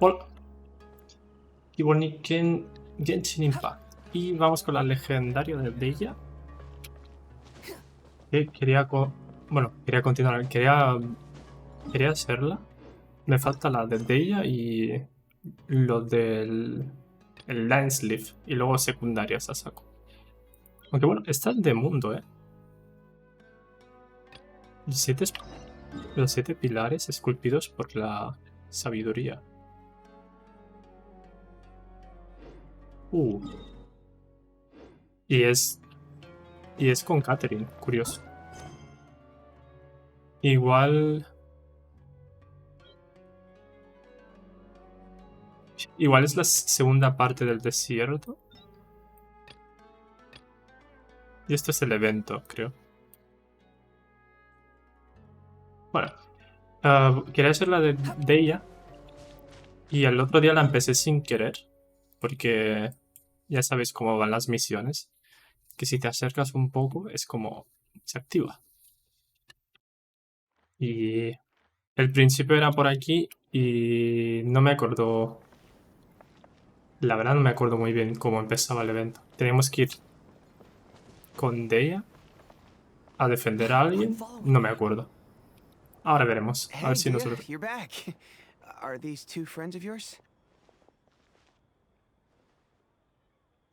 Hola. Y bueno, Genshin Impact. Y vamos con la legendaria de Dehya. Que quería, quería continuar. Quería hacerla. Me falta la de Dehya y lo del el Landsleaf. Y luego secundarias a saco. Aunque bueno, está el de mundo, ¿eh? Los siete pilares esculpidos por la sabiduría. Uh. Y es con Catherine, curioso. Igual es la segunda parte del desierto. Y esto es el evento, creo. Bueno, quería hacer la de Dehya. Y el otro día la empecé sin querer. Porque ya sabéis cómo van las misiones. Que si te acercas un poco es como se activa. Y el principio era por aquí y no me acuerdo. La verdad no me acuerdo muy bien cómo empezaba el evento. Teníamos que ir con Dehya a defender a alguien. No me acuerdo. Ahora veremos. A ver si nos... You're back. Are these two friends of yours?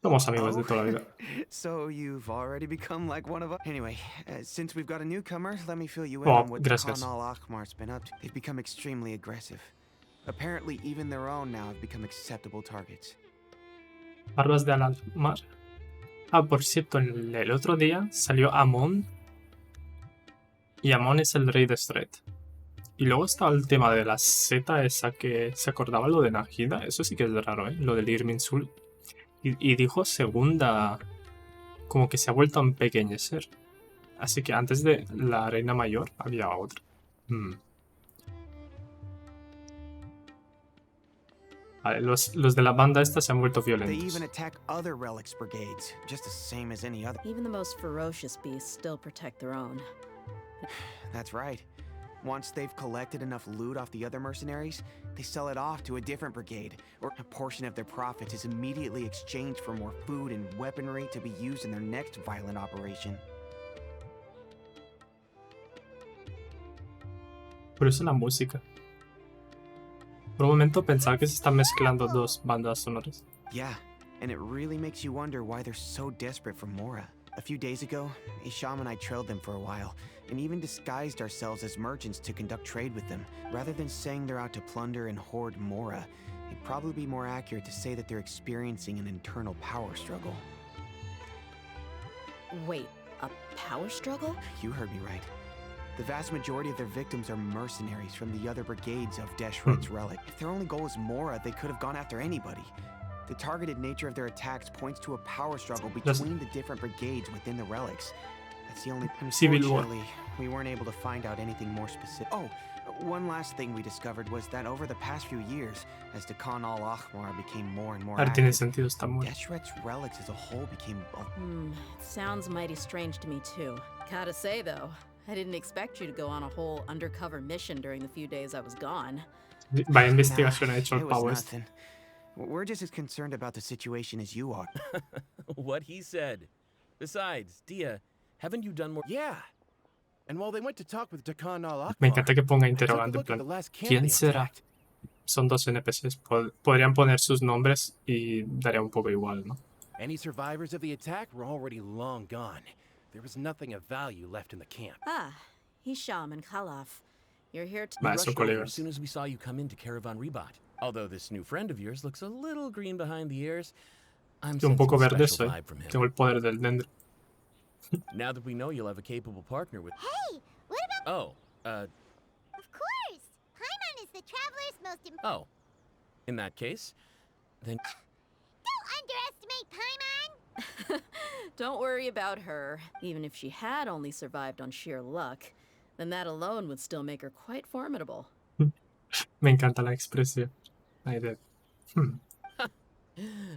Somos amigos de toda la vida. So you've already become like one of us. Anyway, since we've got a newcomer, let me fill you in Oh, on what gracias. Khan al-Ahmar's been up to. They've become extremely aggressive. Apparently, even their own now have become acceptable targets. Barbas de Alalmar. Ah, por cierto, el otro día salió Amon. Y Amon es el rey de Strait. Y luego estaba el tema de la seta esa que se acordaba lo de Nahida. Eso sí que es raro, ¿eh? Lo del Irminsul. Y dijo segunda... Como que se ha vuelto a empequeñecer. Así que antes de la reina mayor había otra. Vale, los de la banda esta se han vuelto They violentos. even attack other relics brigades, just the same as any other. Even the most ferocious beasts still protect their own. That's right. Once they've collected enough loot off the other mercenaries, they sell it off to a different brigade, or a portion of their profits is immediately exchanged for more food and weaponry to be used in their next violent operation. Por eso la música. Por un momento pensaba que se están mezclando dos bandas sonoras. Yeah, and it really makes you wonder why they're so desperate for Mora. A few days ago, Isham and I trailed them for a while, and even disguised ourselves as merchants to conduct trade with them. Rather than saying they're out to plunder and hoard Mora, it'd probably be more accurate to say that they're experiencing an internal power struggle. Wait, a power struggle? You heard me right. The vast majority of their victims are mercenaries from the other brigades of Deshret's relic. If their only goal is Mora, they could have gone after anybody. The targeted nature of their attacks points to a power struggle between the different brigades within the relics. That's the only... Unfortunately, we weren't able to find out anything more specific. Oh, one last thing we discovered was that over the past few years, as the Khan al-Ahmar became more and more active, Deshret's relics as a whole became... It sounds mighty strange to me too. Gotta say though, I didn't expect you to go on a whole undercover mission during the few days I was gone. Vaya investigación ha hecho el It was pavo nothing. We're just as concerned about the situation as you are. What he said. Besides, Dehya, haven't you done more? Yeah. And while they went to talk with Khan al-Ahmar, Me encanta que ponga interrogante en plan, ¿quién será? Son dos NPCs. Podrían poner sus nombres y daría un poco igual, ¿no? Any survivors of the attack were already long gone. There was nothing of value left in the camp. Ah, Hisham and Khalaf. You're here to... We rushed over as soon as we saw you come into Caravan Rebat. Although this new friend of yours looks a little green behind the ears, I'm un poco sensing a verde special soy. vibe from him. Tengo el poder del dendro. Now that we know you'll have a capable partner with... Hey, what about... Oh, Of course! Paimon is the Traveler's most Oh. In that case, then... Don't underestimate Paimon! Don't worry about her. Even if she had only survived on sheer luck, then that alone would still make her quite formidable. Me encanta la expresión. Ahí de...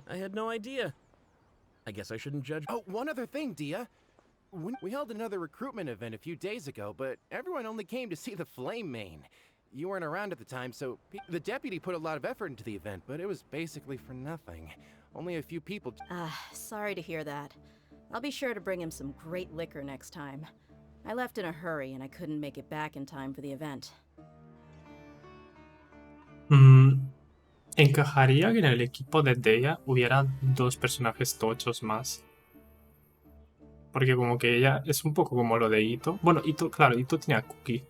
I had no idea. I guess I shouldn't judge... Oh, one other thing, Dehya. We held another recruitment event a few days ago, but everyone only came to see the Flame Main. You weren't around at the time, so the deputy put a lot of effort into the event, but it was basically for nothing. Only a few people. Sorry to hear that. I'll be sure to bring him some great liquor next time. I left in a hurry and I couldn't make it back in time for the event. Encajaría que en el equipo de Dehya hubiera 2 personajes tochos más. Porque como que ella es un poco como lo de Ito. Bueno, Ito, claro, Ito tiene a Cookie.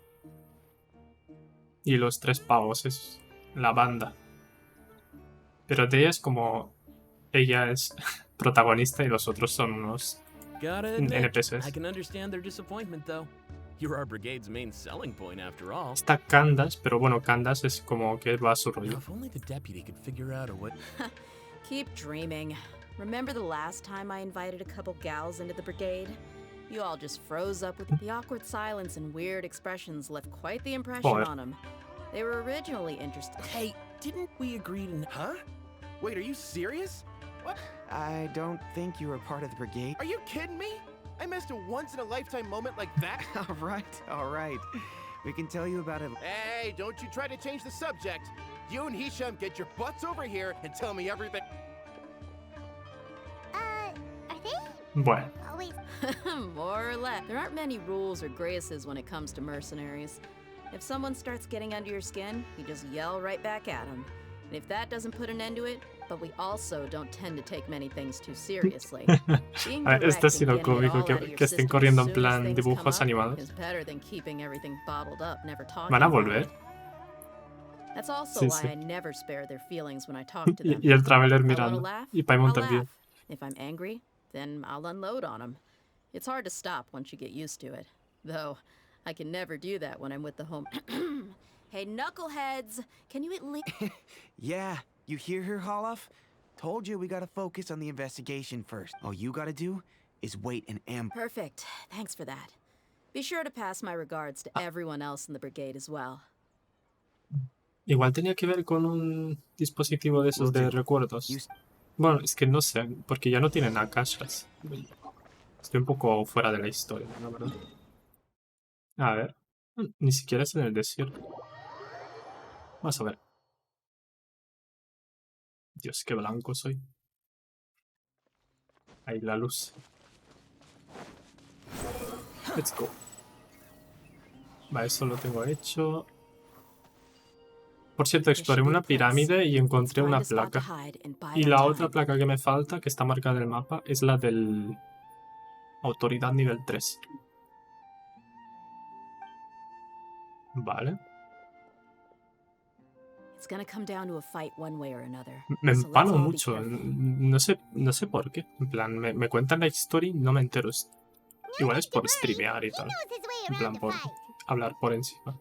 Y los 3 pavos es la banda. Pero Dehya es como... Ella es protagonista y los otros son unos Gotta admit, NPCs. I can understand their disappointment, though. You're our brigade's main selling point, after all. Está Candace, pero bueno, Candace es como que va a su rollo. Now, if only the deputy could figure out a way. Keep dreaming. Remember the last time I invited a couple gals into the brigade? You all just froze up with the awkward silence and weird expressions left quite the impression on them. They were originally interested. Hey, didn't we agree to... Huh? Wait, are you serious? What? I don't think you were part of the brigade. Are you kidding me? I missed a once-in-a-lifetime moment like that? All right. We can tell you about it. Hey, don't you try to change the subject. You and Hisham get your butts over here and tell me everything. Are they Bueno, always More or less. There aren't many rules or graces when it comes to mercenaries. If someone starts getting under your skin, you just yell right back at them. And if that doesn't put an end to it, but we also don't tend to take many things too seriously. Being a ver, esto ha direct and sido getting it cómico all out of que your estén system corriendo as en soon as plan things dibujos come up animados. is better than keeping everything bottled up, never talking Van a about volver. it. That's also Sí, why sí. I never spare their feelings when I talk to them. Y el Traveler If I wanna mirando. laugh, Y Paimon I'll también. laugh. If I'm angry, then I'll unload on them. It's hard to stop once you get used to it. Though, I can never do that when I'm with the home... Hey, knuckleheads! Can you at least... Yeah, you hear her, Holof? Told you we gotta focus on the investigation first. All you gotta do is wait and ambush. Perfect. Thanks for that. Be sure to pass my regards to everyone else in the brigade as well. Igual tenía que ver con un dispositivo de esos de recuerdos. Bueno, es que no sé, porque ya no tienen akashas. Estoy un poco fuera de la historia, la verdad. A ver. Ni siquiera es en el desierto. Vamos a ver. Dios, qué blanco soy. Ahí la luz. Let's go. Vale, eso lo tengo hecho. Por cierto, exploré una pirámide y encontré una placa. Y la otra placa que me falta, que está marcada en el mapa, es la del... Autoridad nivel 3. Vale. Me empano mucho. No sé por qué. En plan, me cuentan la historia y no me entero. Igual es por streamear y tal. En plan, por hablar por encima.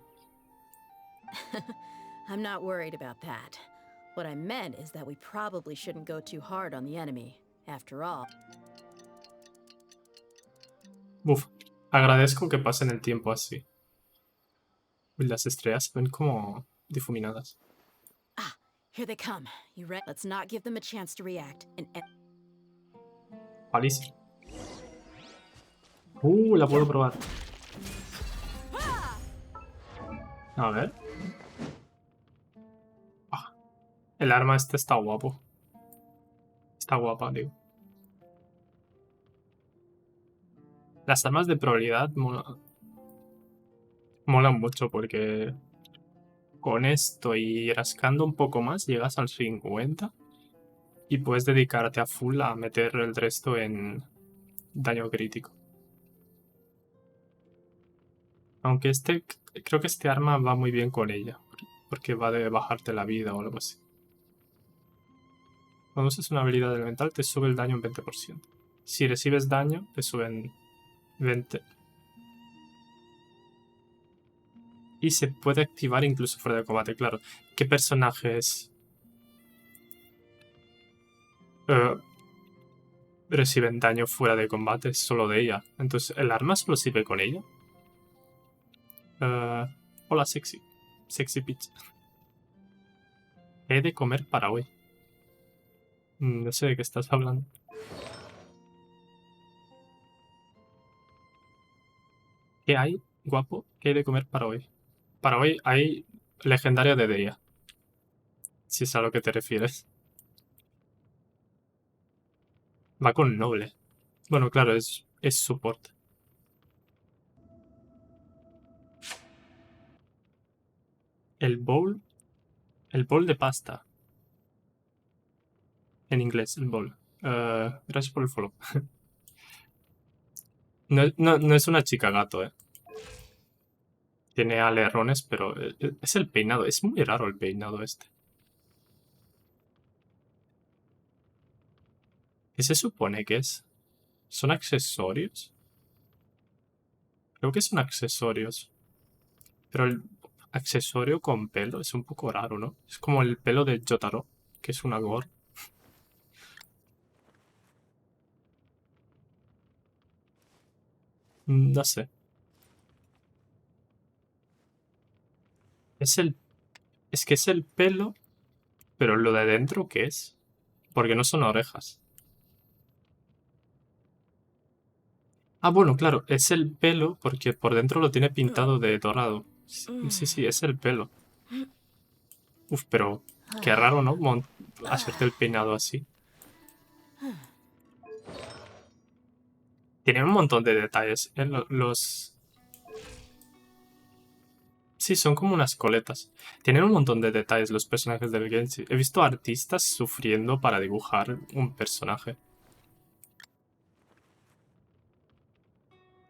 I'm not worried about that. What I meant is that we probably shouldn't go too hard on the enemy. After all. Uf, agradezco que pasen el tiempo así. Y las estrellas se ven como difuminadas. Ah, here they come. You ready? Let's not give them a chance to react. Paliza. La puedo probar. A ver. Ah, el arma este está guapo. Está guapa, digo. Las armas de probabilidad molan mucho porque con esto y rascando un poco más llegas al 50 y puedes dedicarte a full a meter el resto en daño crítico. Aunque creo que este arma va muy bien con ella, porque va de bajarte la vida o algo así. Cuando usas una habilidad elemental te sube el daño en 20%. Si recibes daño te suben 20. Y se puede activar incluso fuera de combate, claro. ¿Qué personajes reciben daño fuera de combate? Solo de ella. Entonces, ¿el arma solo sirve con ella? Hola, sexy. Sexy pizza. He de comer para hoy. No sé de qué estás hablando. ¿Qué hay, guapo? ¿Qué hay de comer para hoy? Para hoy hay Legendaria de Dehya. Si es a lo que te refieres. Va con noble. Bueno, claro, es support. El bowl. El bowl de pasta. En inglés, el bowl. Gracias por el follow. No es una chica gato, eh. Tiene alerones, pero es el peinado. Es muy raro el peinado este. ¿Qué se supone que es? ¿Son accesorios? Creo que son accesorios. Pero el accesorio con pelo es un poco raro, ¿no? Es como el pelo de Jotaro, que es una gore. No sé. Es que es el pelo, pero lo de dentro, ¿qué es? Porque no son orejas. Ah, bueno, claro, es el pelo porque por dentro lo tiene pintado de dorado. Sí, es el pelo. Uf, pero qué raro, ¿no? Hacerte el peinado así. Tienen un montón de detalles. Los... Sí, son como unas coletas. Tienen un montón de detalles los personajes del Genshin. He visto artistas sufriendo para dibujar un personaje.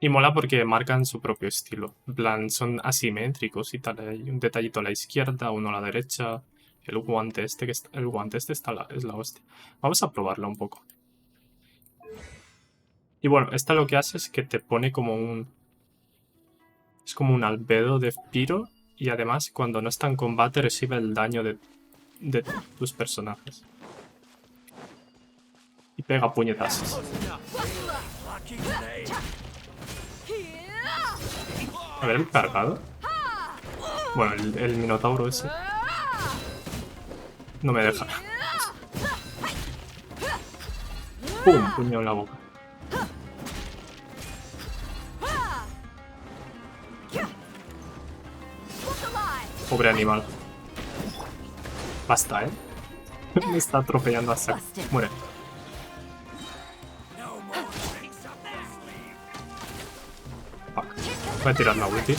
Y mola porque marcan su propio estilo. En plan, son asimétricos y tal. Hay un detallito a la izquierda, uno a la derecha. El guante este, el guante este es la hostia. Vamos a probarlo un poco. Y bueno, esta lo que hace es que te pone como un... Es como un albedo de Piro. Y además, cuando no está en combate, recibe el daño de tus personajes. Y pega puñetazos. A ver, el cargado. Bueno, el minotauro ese. No me deja. ¡Pum! Puño en la boca. Pobre animal. Basta, ¿eh? Me está atropellando a saco. Muere. Fuck. Voy a tirar la ulti.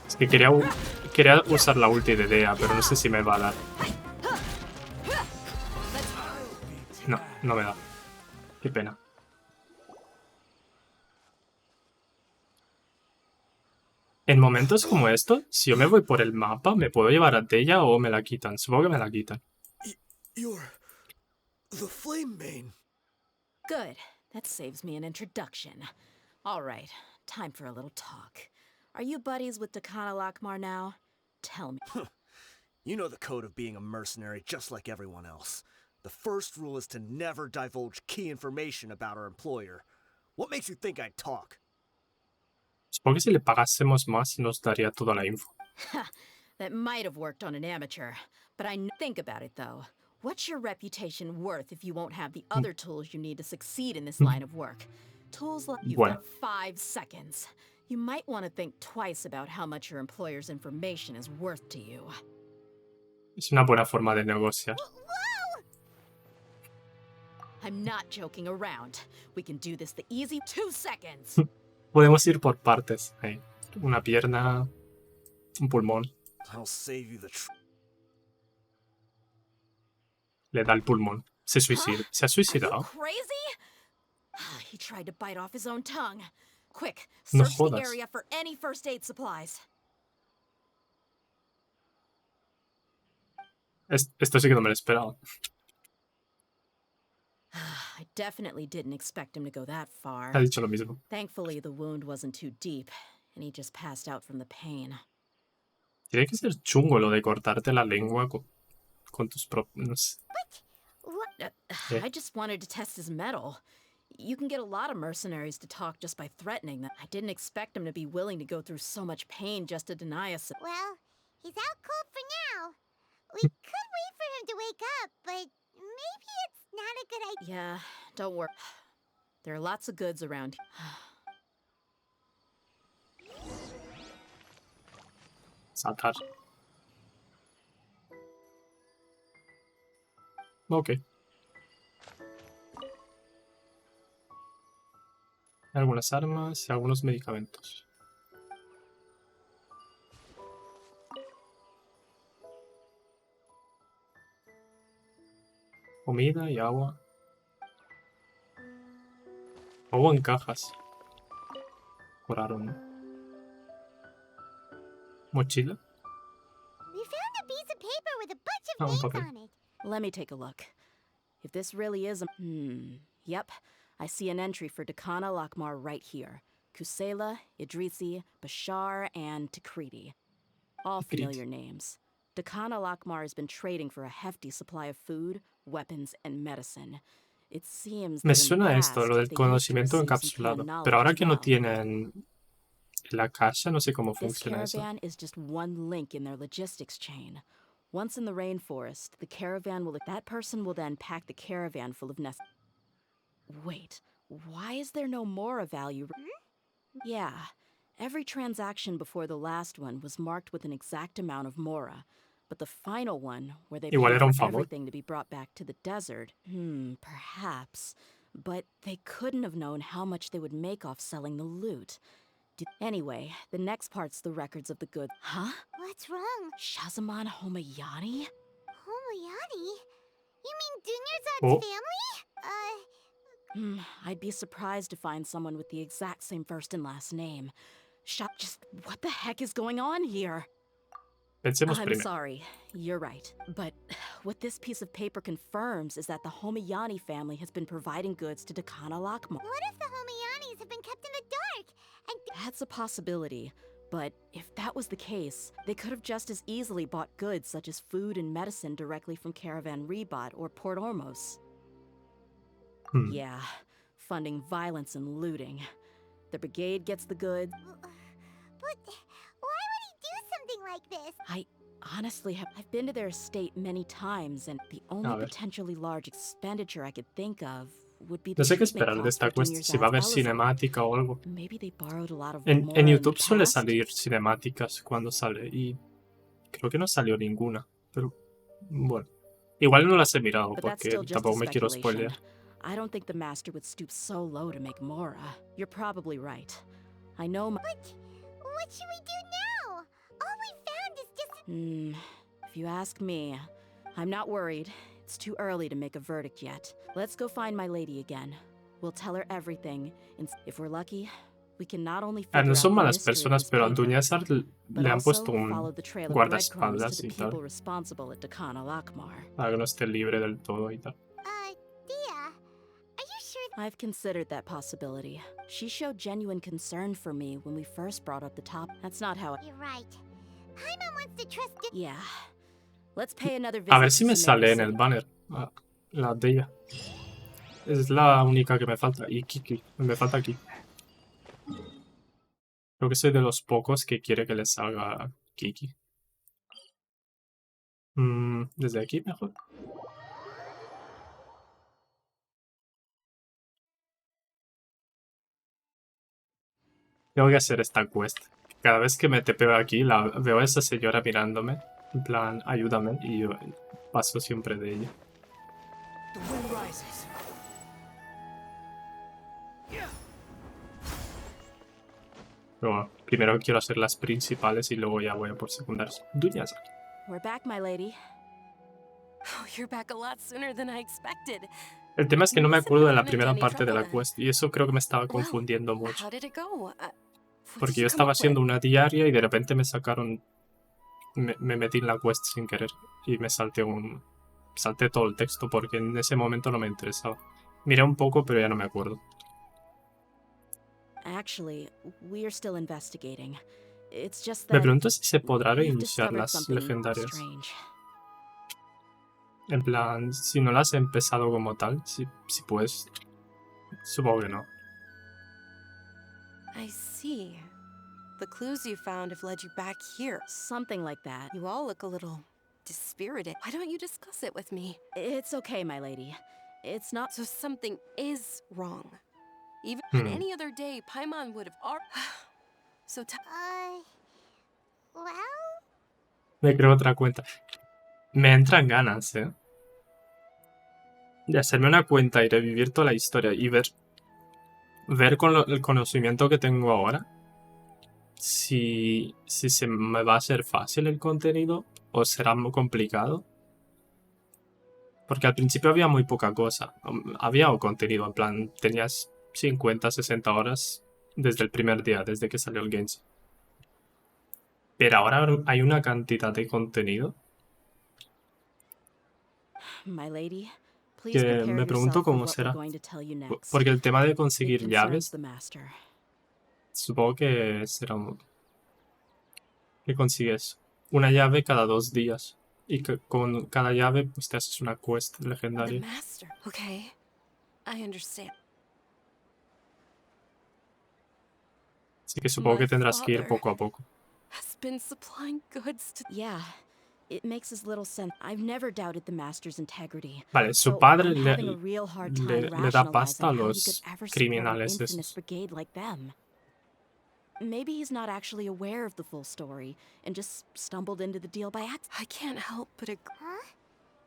Es que quería usar la ulti de Dehya, pero no sé si me va a dar. No me da. Qué pena. En momentos como estos, si yo me voy por el mapa, me puedo llevar a Dehya o me la quitan. Supongo que me la quitan. You're the Flame Bane. Good. That saves me an introduction. All right, time for a little talk. Are you buddies with Dakana Lakmar now? Tell me. You know the code of being a mercenary just like everyone else. The first rule is to never divulge key information about our employer. What makes you think I'd talk? Supongo que si le pagásemos más nos daría toda la info. That might have worked on an amateur, but think about it though. What's your reputation worth if you won't have the other tools you need to succeed in this line of work? Tools like you've got 5 seconds. You might want to think twice about how much your employer's information is worth to you. Es una buena forma de negociar. I'm not joking around. We can do this the easy 2 seconds. Podemos ir por partes. Ahí. Una pierna, un pulmón. I'll save you the Le da el pulmón. Se suicida. ¿Se ha suicidado? Crazy? He tried to bite off his own tongue. Quick, No search the jodas. area for any first aid supplies. Esto sí que no me lo esperaba. I definitely didn't expect him to go that far. Ha dicho lo mismo. Thankfully, the wound wasn't too deep, and he just passed out from the pain. Tiene que ser chungo lo de cortarte la lengua con tus propios... No sé. I just wanted to test his mettle. You can get a lot of mercenaries to talk just by threatening them. I didn't expect him to be willing to go through so much pain just to deny us. Well, he's out cold for now. We could wait for him to wake up, but maybe it's not a good idea. Yeah, don't worry. There are lots of goods around here. Saltar. Ok. Algunas armas y algunos medicamentos. Comida y agua. Agua en cajas. Curaron. Mochila. We found a piece of paper with a bunch Ah, of un names papel. on it. Let me take a look. If this really is a... Yep. I see an entry for Dakana Lakmar right here. Kusela, Idrisi, Bashar, and Takriti. All Takriti. familiar names. Dakana Lakmar has been trading for a hefty supply of food, weapons, and medicine. It seems Me that in the suena esto, past, lo del they used to conocimiento receive some encapsulado. canned knowledge Pero ahora as que no well. tienen la casa, no sé cómo This funciona eso. caravan is just one link in their logistics chain. Once in the rainforest, the caravan will... That person will then pack the caravan full of Wait, why is there no Mora value? Yeah, every transaction before the last one was marked with an exact amount of Mora. But the final one, where they Igual paid era un for favor. everything to be brought back to the desert, perhaps. But they couldn't have known how much they would make off selling the loot. Anyway, the next part's the records of the goods. Huh? What's wrong? Shazaman Homayani? Homoyani? You mean Dunyarzad's Oh. family? I'd be surprised to find someone with the exact same first and last name. Just what the heck is going on here? Pensemos I'm primero. sorry, you're right. But what this piece of paper confirms is that the Homayani family has been providing goods to Dakana Lakmar. What if the Homayanis have been kept in the dark? And That's a possibility. But if that was the case, they could have just as easily bought goods such as food and medicine directly from Caravan Rebat or Port Ormos. Yeah, funding violence and looting. The brigade gets the goods. But why would he do something like this? I honestly I've been to their estate many times, and the only ver. potentially large expenditure I could think of would be the No sé qué treatment esperar de costs esta for quest, si va a haber Dunyarzad's Elizabeth. cinemática o algo. Maybe they borrowed a lot of En Mora in the YouTube suele past? salir cinemáticas cuando sale y creo que no salió ninguna. Pero bueno, igual no las he mirado But that's porque still just a tampoco me quiero speculation. spoilear. I don't think the master would stoop so low to make Mora. You're probably right. I know my... But what should we do now? All we found is just... If you ask me, I'm not worried. It's too early to make a verdict yet. Let's go find my lady again. We'll tell her everything, and if we're lucky, we can not only figure No out son the malas mystery of personas, this pero a paper, Dunyarzad but le han also puesto un follow the trail of breadcrumbs guardaespaldas to the y tal, people responsible at Dakana Lakmar. para que no esté libre del todo y tal. Dehya, are you sure I've considered that possibility. She showed genuine concern for me when we first brought up the top. That's not how you're right? Paimon wants to trust Yeah. Let's pay another visit A ver to si me Sumeru sale en el City. banner la Dehya. Es la única que me falta. Y Kiki. Me falta Kiki. Creo que soy de los pocos que quiere que le salga Kiki. Desde aquí mejor. Tengo que hacer esta quest. Cada vez que me tepeo aquí, veo a esa señora mirándome. En plan, ayúdame. Y yo paso siempre de ella. The wind rises. Pero bueno, primero quiero hacer las principales y luego ya voy a por secundarias. Dunyarzad. We're back, my lady. Oh, you're back a lot sooner than I expected. El tema es que no me acuerdo de la Mustn't have primera run into any parte de la trouble then. quest. Y eso creo que me estaba Well, confundiendo mucho. How did it go? What Porque did yo you come estaba up haciendo with? una diaria y de repente me sacaron... Me metí en la quest sin querer. Y me salté salté todo el texto porque en ese momento no me interesaba. Miré un poco, pero ya no me acuerdo. Actually, we're still investigating. It's just Me that pregunto si se podrá we've reiniciar discovered las something legendarias. strange. En plan, si no las he empezado como tal, si puedes... Supongo que no. I see. The clues you found have led you back here. Something like that. You all look a little dispirited. Why don't you discuss it with me? It's okay, my lady. It's not... So something is wrong. Even on any other day, Paimon would have... So well, Me creo otra cuenta. Me entran ganas, de hacerme una cuenta y revivir toda la historia y ver con el conocimiento que tengo ahora si se me va a hacer fácil el contenido o será muy complicado. Porque al principio había muy poca cosa. Había contenido, en plan, tenías 50, 60 horas desde el primer día, desde que salió el Genshin. Pero ahora hay una cantidad de contenido My lady, please que prepare me pregunto yourself for cómo what we're será. going to tell you next. Porque el tema de It conseguir concerns llaves, the master. supongo que será que consigues una llave cada 2 días. Y que con cada llave pues te haces una quest The legendaria. master. Okay. I understand. Así que supongo My que tendrás que ir father poco a poco. has been supplying goods to. Yeah, it makes as little sense. I've never doubted the master's integrity. Vale, su So padre I'm having a real hard time le da pasta a rationalizing how he could los ever support an criminales infamous esos. brigade like them. Maybe he's not actually aware of the full story and just stumbled into the deal by accident. I can't help but agree. Huh?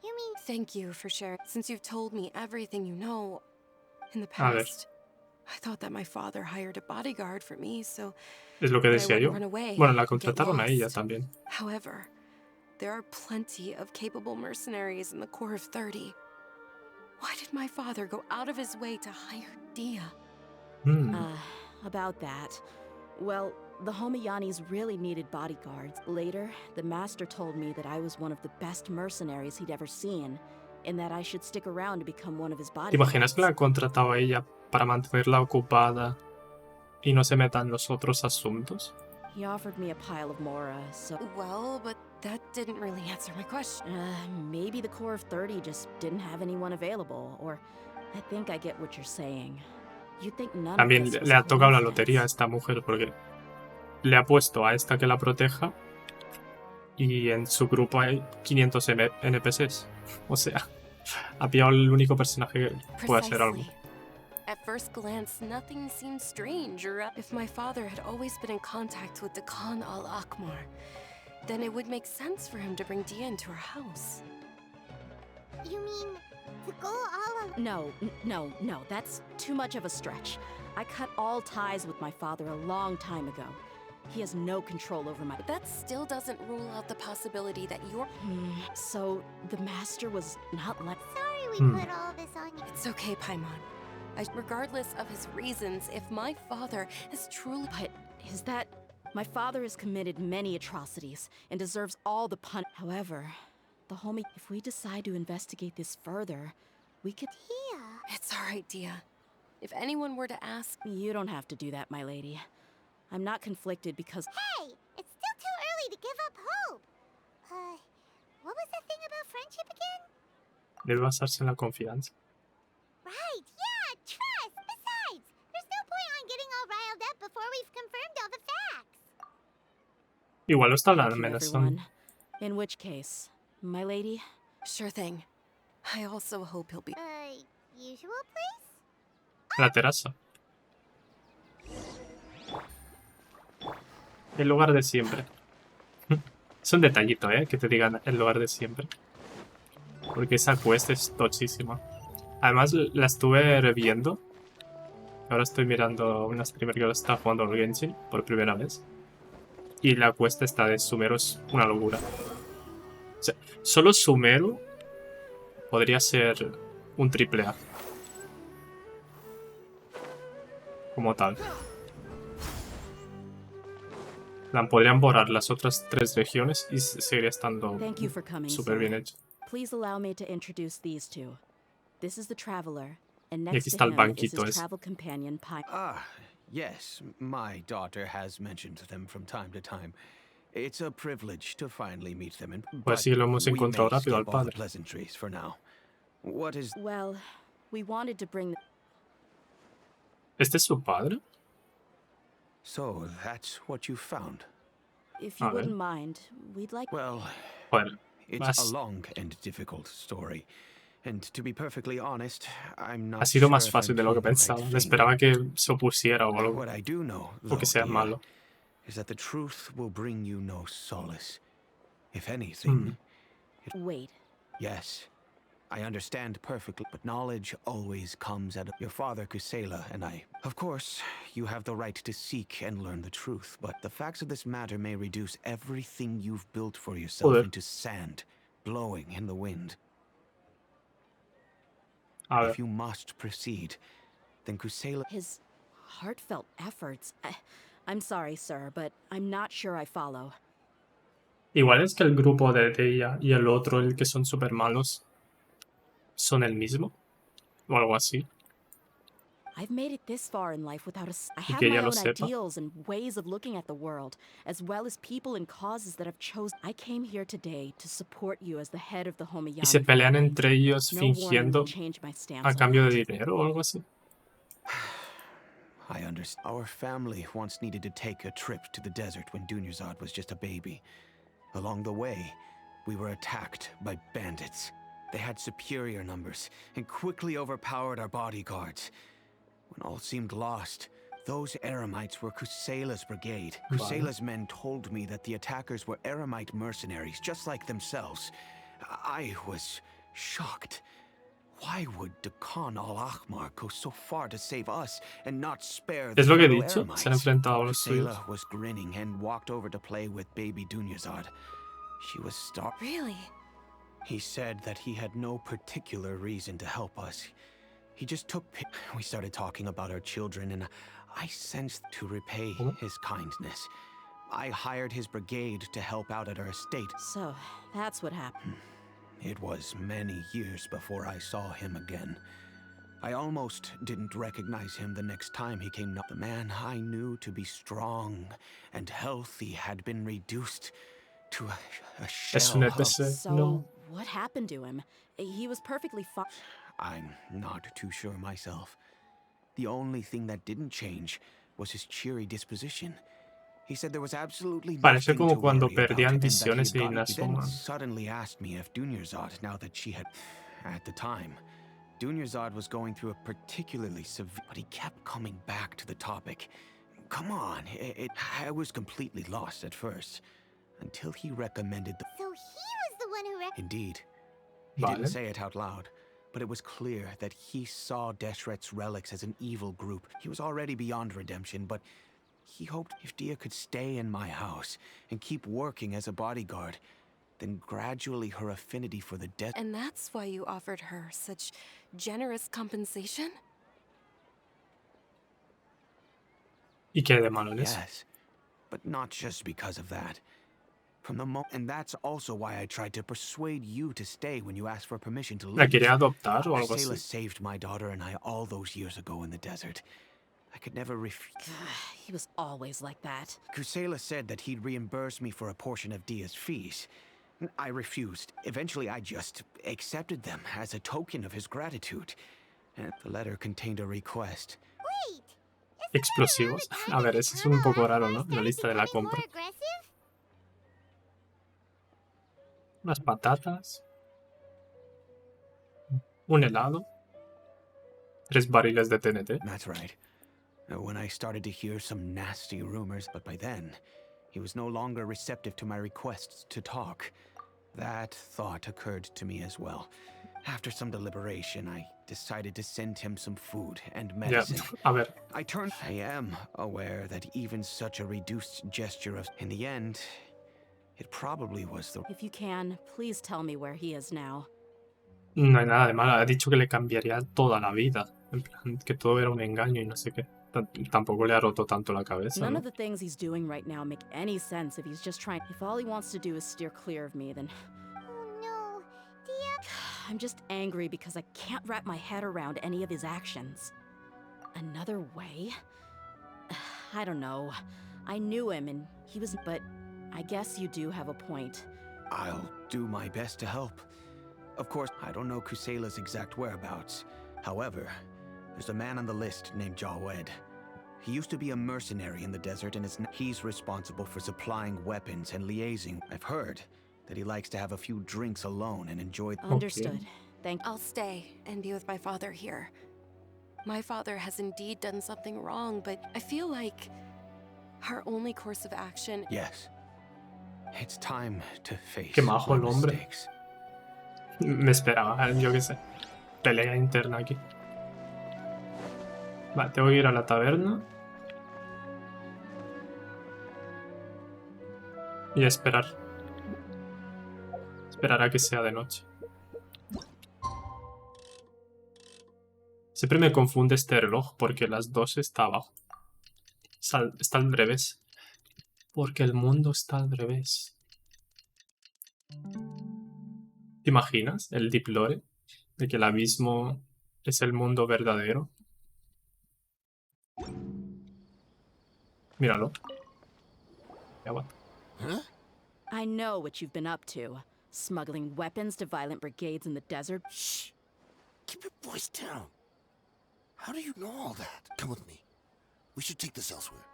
You mean Thank you for sharing. Since you've told me everything you know, in the A ver, past, I thought that my father hired a bodyguard for me so es lo que that I decía wouldn't yo. run away Bueno, la and get contrataron a ella lost. también. However, there are plenty of capable mercenaries in the Corps of 30. Why did my father go out of his way to hire Dehya? About that. Well, the Homayanis really needed bodyguards. Later, the master told me that I was one of the best mercenaries he'd ever seen, and that I should stick around to become one of his ¿Te bodyguards. imaginas que la han contratado a ella para mantenerla ocupada y no se metan en los otros asuntos? He offered me a pile of mora, so Well, but that didn't really answer my question. maybe the Corps of 30 just didn't have anyone available, or I think I get what you're saying. You think none of También this was le ha tocado la lotería a coincidence. esta mujer porque le ha puesto a esta que la proteja y en su grupo hay 500 NPCs. O sea, ha pillado el único personaje que puede hacer algo. Precisely. At first glance, nothing seemed strange, or if my father had always been in contact with the Khan al-Akmar, then it would make sense for him to bring Dehya into our house. you mean to go all alone? No, that's too much of a stretch. I cut all ties with my father a long time ago. He has no control over my... But that still doesn't rule out the possibility that you're... So, the master was not let... Sorry we put all this on you. It's okay, Paimon. Regardless of his reasons, if my father is truly... But is that... My father has committed many atrocities and deserves all the pun... However, the homie... If we decide to investigate this further, we could... Here. It's all right, Dehya. If anyone were to ask... You don't have to do that, my lady. I'm not conflicted because... Hey, it's still too early to give up hope. What was the thing about friendship again? Debe basarse en la confianza. Right, yeah, trust. Besides, there's no point on getting all riled up before we've confirmed all the facts. Igual lo está Thank you, amenazando. everyone. In which case, my lady... Sure thing. I also hope he'll be... Usual place? La terraza. El lugar de siempre. Es un detallito, que te digan el lugar de siempre. Porque esa quest es tochísima. Además, la estuve reviendo. Ahora estoy mirando una streamer que está jugando al Genshin por primera vez. Y la quest esta de Sumeru es una locura. O sea, solo Sumeru podría ser un triple A. Como tal. Podrían borrar las otras 3 regiones y seguiría estando Thank you for coming, súper sir. bien hecho. Please allow me to introduce these two. This is the traveler, and Y next aquí to está el him is banquito his ese. travel companion, Pi. Ah, yes, my daughter has mentioned them from time to time. It's a privilege to finally meet them. Pues sí, lo hemos we encontrado may rápido al skip all the padre. pleasantries for now. What is... Well, we wanted to bring... ¿Este es su padre? So, that's what you found. If you A ver. wouldn't mind, we'd like... Well, Bueno, it's más- a long and difficult story. And to be perfectly honest, I'm not ha sido sure más if I'm fácil de lo que pulling the right pensaba. Me finger. esperaba que se opusiera o algo. What I do know, O que though, sea dear, malo. is that the truth will bring you no solace. If anything, Wait. yes, I understand perfectly, but knowledge always comes out of your father, Kusela, and I. Of course, you have the right to seek and learn the truth, but the facts of this matter may reduce everything you've built for yourself Joder. into sand, blowing in the wind. A ver. If you must proceed, then Kusela. His heartfelt efforts. I'm sorry, sir, but I'm not sure I follow. Igual es que el grupo de Dehya y el otro, el que son super malos, son el mismo. O algo así. I've made it this far in life without I Y have que my ella lo own sepa. ideals and ways of looking at the world, as well as people and causes that I've chosen. I came here today to support you as the head of the Y se Homeyami pelean family. entre ellos No warning will fingiendo change my stance a on cambio de that. dinero o algo así. I understand. Our family once needed to take a trip to the desert when Dunyarzad was just a baby. Along the way, we were attacked by bandits. They had superior numbers and quickly overpowered our bodyguards. When all seemed lost, those Eremites were Kusela's brigade. Vale. Kusela's men told me that the attackers were Eremite mercenaries, just like themselves. I was shocked. Why would Khan al-Ahmar go so far to save us and not spare the Es lo que he fellow dicho, se han Eremites? enfrentado a los suyos. Kusela was grinning and walked over to play with baby Dunyarzad. She was starved. Really? He said that he had no particular reason to help us. He just took we started talking about our children, and I sensed to repay his kindness. I hired his brigade to help out at our estate. So, that's what happened. It was many years before I saw him again. I almost didn't recognize him the next time he came. The man I knew to be strong and healthy had been reduced to a Es un shell of... NPC. So, No. what happened to him? He was perfectly fine. I'm not too sure myself. The only thing that didn't change was his cheery disposition. He said there was absolutely Parece nothing como to cuando worry about, perdían and that he visiones had y gotten. las He then suman. suddenly asked me if Dunyarzad, now that she had... At the time, Dunyarzad was going through a particularly severe... But he kept coming back to the topic. Come on, I was completely lost at first. Until he recommended the... So he was the one who Indeed. He Vale. didn't say it out loud, but it was clear that he saw Deshret's relics as an evil group. He was already beyond redemption, but he hoped if Dehya could stay in my house and keep working as a bodyguard, then gradually her affinity for the death... And that's why you offered her such generous compensation? ¿Y qué de malo en eso? Yes, but not just because of that. From the and that's also why I tried to persuade you to stay when you asked for permission to ¿La leave. quería adoptar o algo Kusela así? saved my daughter and I all those years ago in the desert. I could never refuse. He was always like that. Kusela said that he'd reimburse me for a portion of Dehya's fees. I refused. Eventually, I just accepted them as a token of his gratitude. And the letter contained a request. Wait! Explosivos. A ver, eso es un poco raro, ¿no? La lista de la compra. Unas patatas. Un helado. 3 barriles de TNT. That's right. When I started to hear some nasty rumors, but by then, he was no longer receptive to my requests to talk. That thought occurred to me as well. After some deliberation, I decided to send him some food and Ya, medicine. a ver. I am aware that even such a reduced gesture of... In the end, it probably was the... If you can, please tell me where he is now. No hay nada de malo. Ha dicho que le cambiaría toda la vida. En plan, que todo era un engaño y no sé qué. Tampoco le ha roto tanto la cabeza, None ¿no? of the things he's doing right now make any sense if he's just trying. If all he wants to do is steer clear of me, then Oh no, Dehya. I'm just angry because I can't wrap my head around any of his actions. Another way? I don't know. I knew him and he was... But I guess you do have a point. I'll do my best to help. Of course, I don't know Kusela's exact whereabouts. However, there's a man on the list named Jawed. He used to be a mercenary in the desert and he's responsible for supplying weapons and liaising. I've heard that he likes to have a few drinks alone and enjoy... Understood. Thank I'll stay and be with my father here. My father has indeed done something wrong, but I feel like our only course of action... Yes. It's time to face Qué majo my el hombre. mistakes. Me esperaba, yo qué sé. Pelea interna aquí. Vale, tengo que ir a la taberna. Y esperar. Esperar a que sea de noche. Siempre me confunde este reloj porque las 2 está abajo. Está al revés. Porque el mundo está al revés. ¿Te imaginas el Deep Lore? De que el abismo es el mundo verdadero. Míralo. Ya va. Huh? I know what you've been up to. Smuggling weapons to violent brigades in the desert. Shh! Keep your voice down. How do you know all that? Come with me. We should take this elsewhere.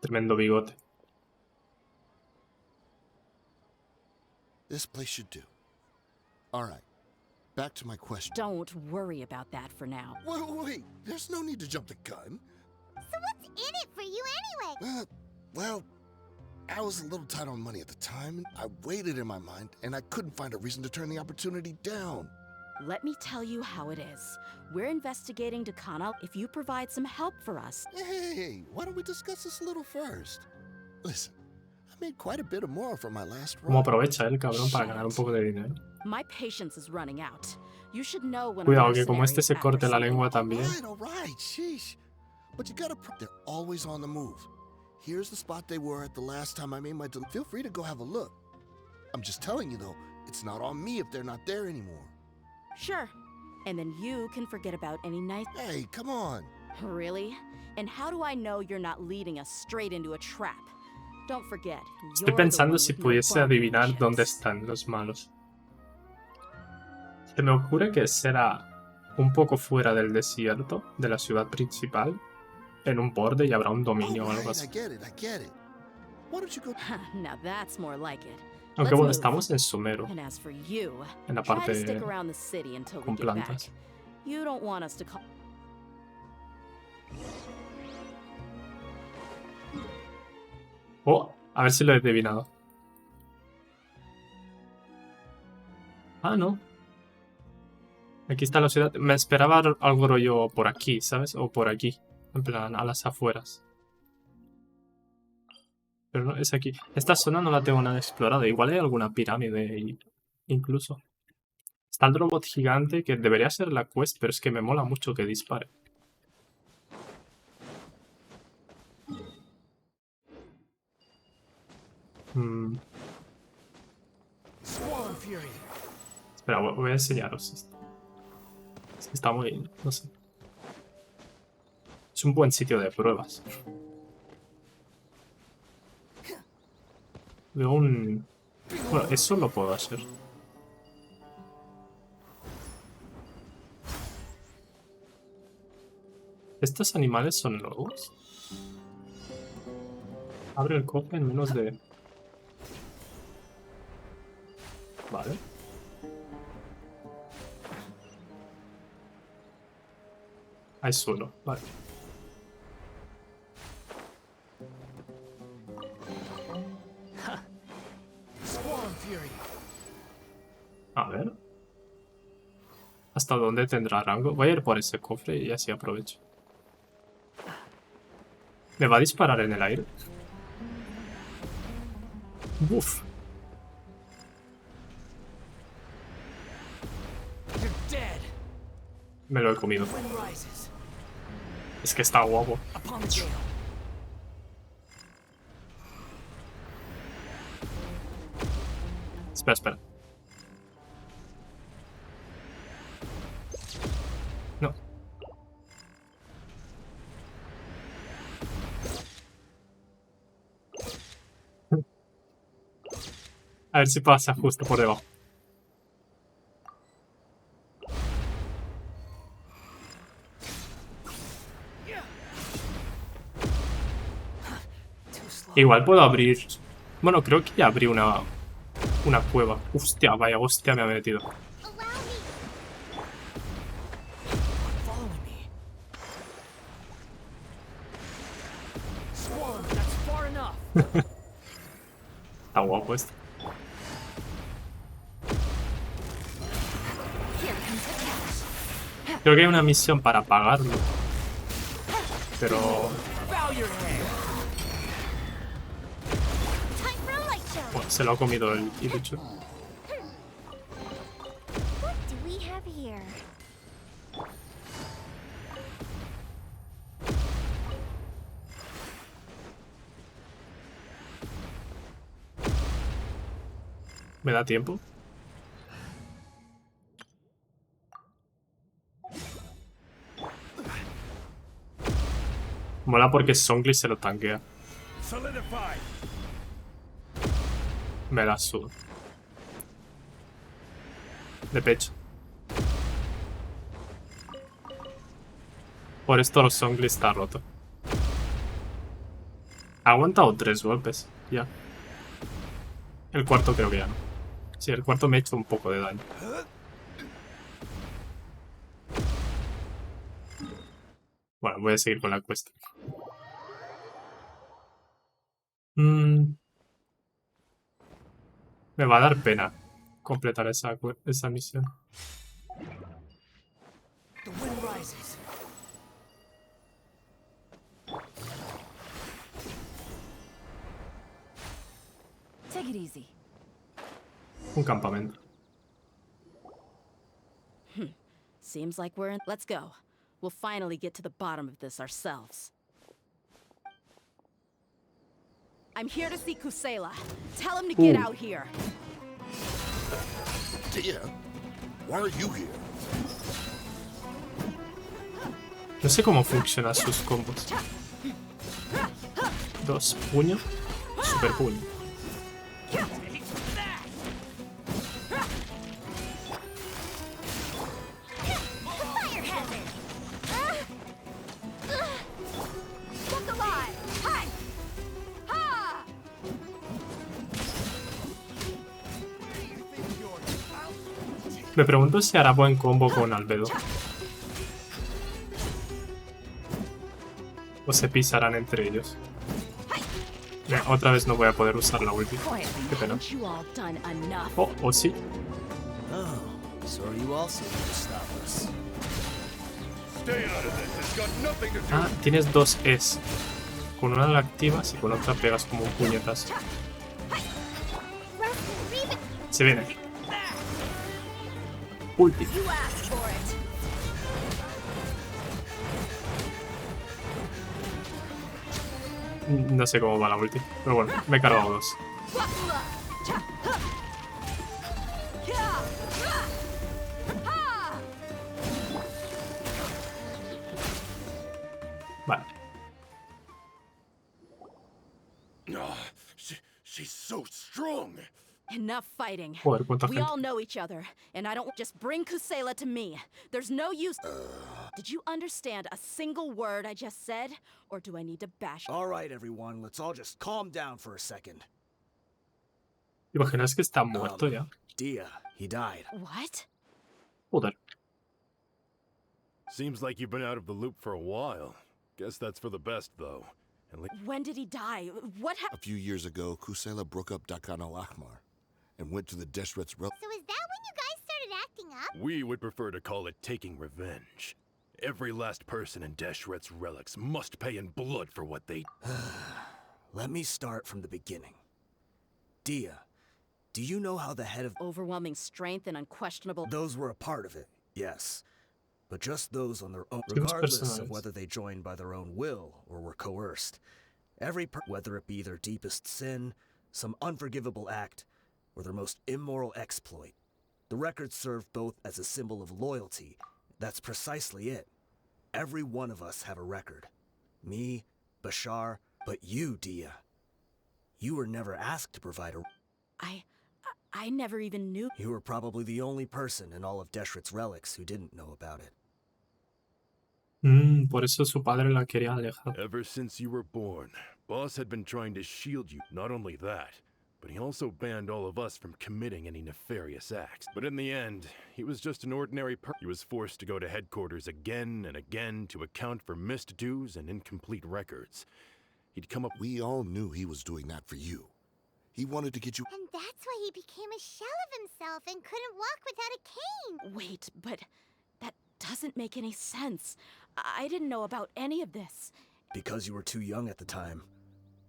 Tremendo bigote. This place should do. All right. Back to my question. Don't worry about that for now. Wait. There's no need to jump the gun. So what's in it for you anyway? Well, I was a little tight on money at the time. I weighed it in my mind, and I couldn't find a reason to turn the opportunity down. Let me tell you how it is. We're investigating Dekana if you provide some help for us. Hey, why don't we discuss this a little first? Listen, I made quite a bit of more from my last ¿Cómo run. aprovecha el cabrón para ganar un poco de dinero? My patience is running out. You should know when Cuidado a que como este se mercenary corte la after lengua también. All right, sheesh. But you gotta, they're always on the move. Here's the spot they were at the last time I made my Feel free to go have a look. I'm just telling you though, it's not on me if they're not there anymore. Sure. And then you can forget about any nice... Hey, come on. Really? And how do I know you're not leading us straight into a trap? Don't forget, Estoy you're the pensando one si with no pudiese bargaining adivinar chips. dónde están los malos. Se me ocurre que será un poco fuera del desierto, de la ciudad principal, en un borde y habrá un dominio o algo I así. get it. Why don't you go? Now that's more like it. Aunque Let's bueno, move. estamos en Sumero, And as for you, en la try parte to stick around the city until we con get plantas. back. You don't want us to call... Oh, a ver si lo he adivinado. Ah, no. Aquí está la ciudad. Me esperaba algo rollo por aquí, ¿sabes? O por aquí. En plan, a las afueras. Pero no, es aquí. Esta zona no la tengo nada explorada. Igual hay alguna pirámide incluso. Está el robot gigante que debería ser la quest, pero es que me mola mucho que dispare. Espera, voy a enseñaros esto. Es que está muy... no sé. Es un buen sitio de pruebas. Veo un... Bueno, eso lo puedo hacer. ¿Estos animales son nuevos? Abre el cofre en menos de... Vale. Hay suelo, vale. A ver. ¿Hasta dónde tendrá rango? Voy a ir por ese cofre y así aprovecho. ¿Me va a disparar en el aire? Uf. Me lo he comido. Es que está guapo. Espera. No. A ver si pasa justo por debajo. Igual puedo abrir... Bueno, creo que ya abrí una cueva. Hostia, vaya hostia me ha metido. Está guapo este. Creo que hay una misión para pagarlo. Pero... Bueno, se lo ha comido el Pikachu. What do we have here? ¿Me da tiempo? Mola porque Songli se lo tanquea. Me la suda. De pecho. Por esto los Songli está roto. Ha aguantado 3 golpes. Ya. El cuarto creo que ya no. Sí, el cuarto me ha hecho un poco de daño. Bueno, voy a seguir con la cuesta. Me va a dar pena completar esa misión. Take it easy. Un campamento. Seems like we're in. Let's go. We'll finally get to the bottom of this ourselves. I'm here to see Kusela. Tell him to get out here. Dehya, why are you here? No sé cómo funcionan sus combos. 2 puño, super puño. Me pregunto si hará buen combo con Albedo. O se pisarán entre ellos. Otra vez no voy a poder usar la ulti. Qué pena. Oh, o sí. Ah, tienes 2 Es. Con una la activas y con otra pegas como un puñetazo. Se viene. Ulti. No sé cómo va la ulti, pero bueno, me he cargado 2. Vale. She's so strong. Enough fighting. Joder, cuánta We gente. all know each other, and I don't just bring Kusela to me. There's no use. Did you understand a single word I just said, or do I need to bash? All right, everyone, let's all just calm down for a second. ¿Imaginas que está muerto ya? Dehya, he died. What? Joder. Seems like you've been out of the loop for a while. Guess that's for the best, though. And When did he die? What A happened? few years ago, Kusela broke up Dakan al-Ahmar and went to the Deshret's realm. So is that when you guys started acting up? we would prefer to call it taking revenge. Every last person in Deshret's relics must pay in blood for what they... Let me start from the beginning. Dehya, do you know how the head of... Overwhelming strength and unquestionable. Those were a part of it, yes. But just those on their own, Sí, los regardless of personajes. whether they joined by their own will or were coerced. Whether it be their deepest sin, some unforgivable act, or their most immoral exploit, the records serve both as a symbol of loyalty. That's precisely it. Every one of us have a record. Me, Bashar, but you, Dehya. You were never asked to provide a... I never even knew. You were probably the only person in all of Deshret's relics who didn't know about it. Por eso su padre la quería alejar. Ever since you were born, Boss had been trying to shield you. Not only that, but he also banned all of us from committing any nefarious acts. But in the end, he was just an ordinary He was forced to go to headquarters again and again to account for missed dues and incomplete records. He'd come up... We all knew he was doing that for you. He wanted to get you. And that's why he became a shell of himself and couldn't walk without a cane. Wait, but that doesn't make any sense. I didn't know about any of this. Because you were too young at the time.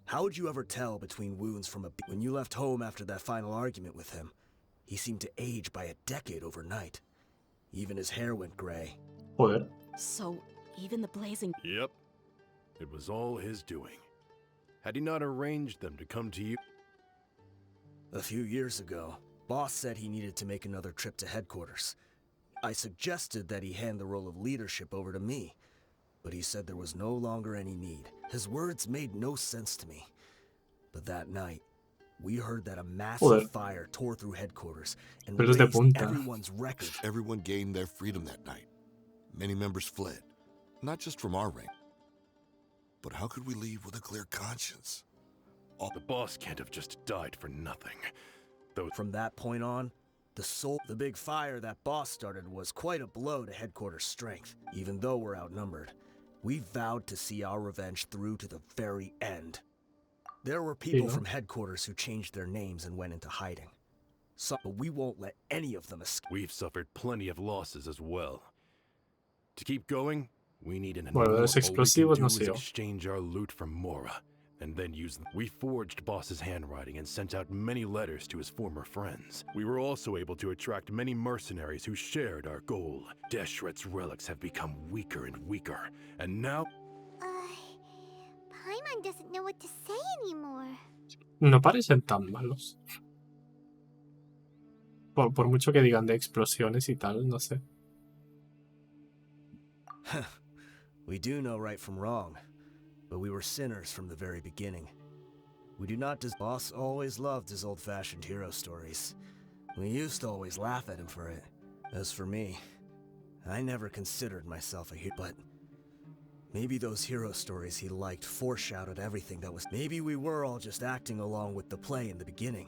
How would you ever tell between wounds from a... When you left home after that final argument with him, he seemed to age by a decade overnight. Even his hair went gray. Joder. So, even the blazing... Yep. It was all his doing. Had he not arranged them to come to you? A few years ago, Boss said he needed to make another trip to headquarters. I suggested that he hand the role of leadership over to me, but he said there was no longer any need. His words made no sense to me. But that night, we heard that a massive fire tore through headquarters and Pelos de razed punta. everyone's record. Everyone gained their freedom that night. Many members fled, not just from our rank. But how could we leave with a clear conscience? The boss can't have just died for nothing. Though From that point on, the big fire that Boss started was quite a blow to headquarters strength. Even though we're outnumbered, we vowed to see our revenge through to the very end. There were people from headquarters who changed their names and went into hiding. But we won't let any of them escape. we've suffered plenty of losses as well. To keep going, we need an Bueno, los explosivos no sé yo. exchange our loot from Mora, and then use them. We forged Boss's handwriting and sent out many letters to his former friends. We were also able to attract many mercenaries who shared our goal. Deshret's relics have become weaker and weaker, and now... Paimon doesn't know what to say anymore. No parecen tan malos. Por mucho que digan de explosiones y tal, no sé. We do know right from wrong, but we were sinners from the very beginning. We do not Boss always loved his old-fashioned hero stories. We used to always laugh at him for it. As for me, I never considered myself a hero, but maybe those hero stories he liked foreshadowed everything that was... Maybe we were all just acting along with the play in the beginning.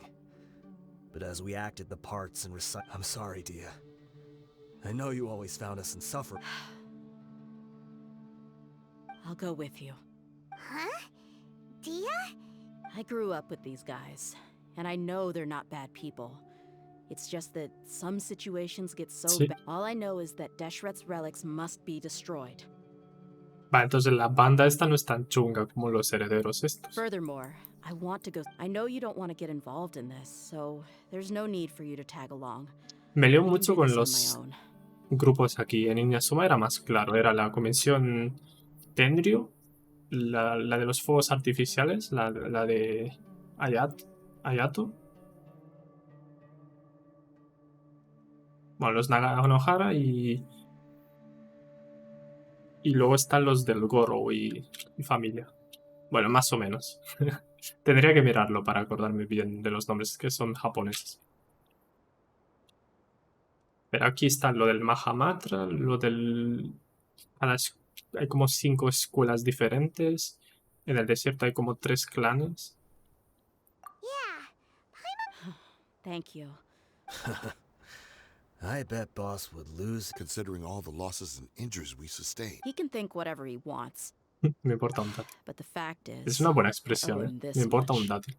But as we acted the parts and I'm sorry, Dehya. I know you always found us insufferable. I'll go with you. Huh? Dehya? I grew up with these guys, and I know they're not bad people. It's just that some situations get so bad. All I know is that Deshret's relics must be destroyed. Vale, entonces la banda esta no es tan chunga como los herederos estos. Furthermore, I want to go... I know you don't want to get involved in this, so there's no need for you to tag along. Me leo I can mucho do con this on los my own. grupos aquí. En Inazuma era más claro. Era la convención Tenryu, la de los fuegos artificiales, la de Ayato. Bueno, los Naganohara y luego están los del Goro y familia. Bueno, más o menos. Tendría que mirarlo para acordarme bien de los nombres que son japoneses. Pero aquí está lo del Mahamatra, lo del... Hay como 5 escuelas diferentes. En el desierto hay como 3 clanes. Yeah. Thank you. I bet Boss would lose. Considering all the losses and injuries we sustained. He can think whatever he wants, Me importa un dátil. but the fact is... Es una buena expresión, I ¿eh? own this Me importa much. un dátil.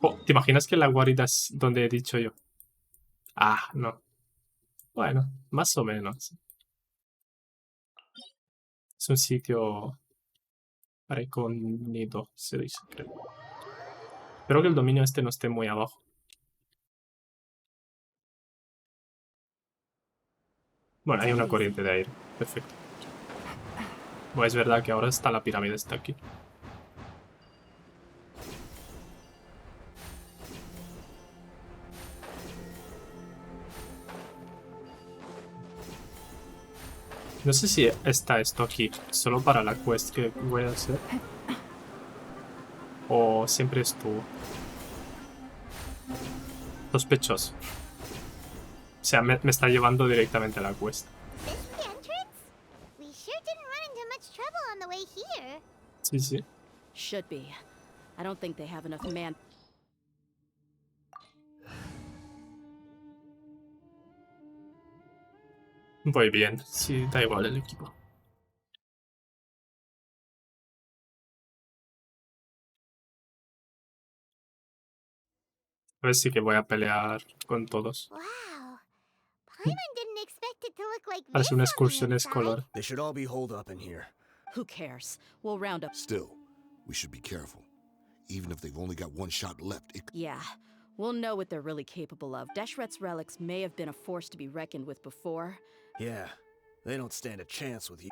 Oh, ¿te imaginas que la guarida es donde he dicho yo? Ah, no. Bueno, más o menos. Es un sitio recóndito, se dice, creo. Espero que el dominio este no esté muy abajo. Bueno, hay una corriente de aire. Perfecto. Bueno, es verdad que ahora está la pirámide, está aquí. No sé si está esto aquí solo para la quest que voy a hacer. O siempre estuvo. Sospechoso. O sea, me está llevando directamente a la quest. This the entrance? We sure didn't run into much trouble on the way here. Sí, sí. Should be. I don't think they have enough man... Voy bien, sí, da igual el equipo. A ver si que voy a pelear con todos. Wow. Paimon didn't expect it to look like this Parece una on the excursión inside. escolar. They should all be holed up in here. Who cares? We'll round up. Still, we should be careful. Even if they've only got one shot left, it Yeah, we'll know what they're really capable of. Deshret's relics may have been a force to be reckoned with before. Yeah, they don't stand a chance with you.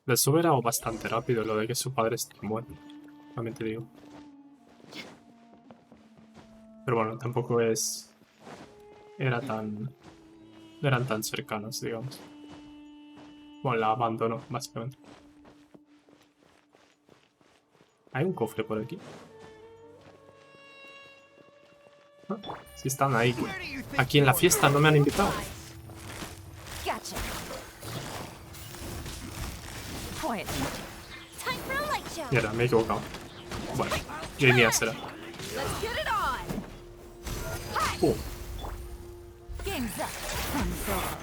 Les hubiera dado bastante rápido lo de que su padre esté muerto. También te digo. Pero bueno, tampoco es... Eran tan cercanos, digamos. Bueno, la abandonó, básicamente. ¿Hay un cofre por aquí? Ah, si están ahí. Aquí en la fiesta no me han invitado. Gotcha. Quietly. Time for a light show. Mierda, me he equivocado. Bueno, Jamie será. Let's get it on! Game's up. Fun's over.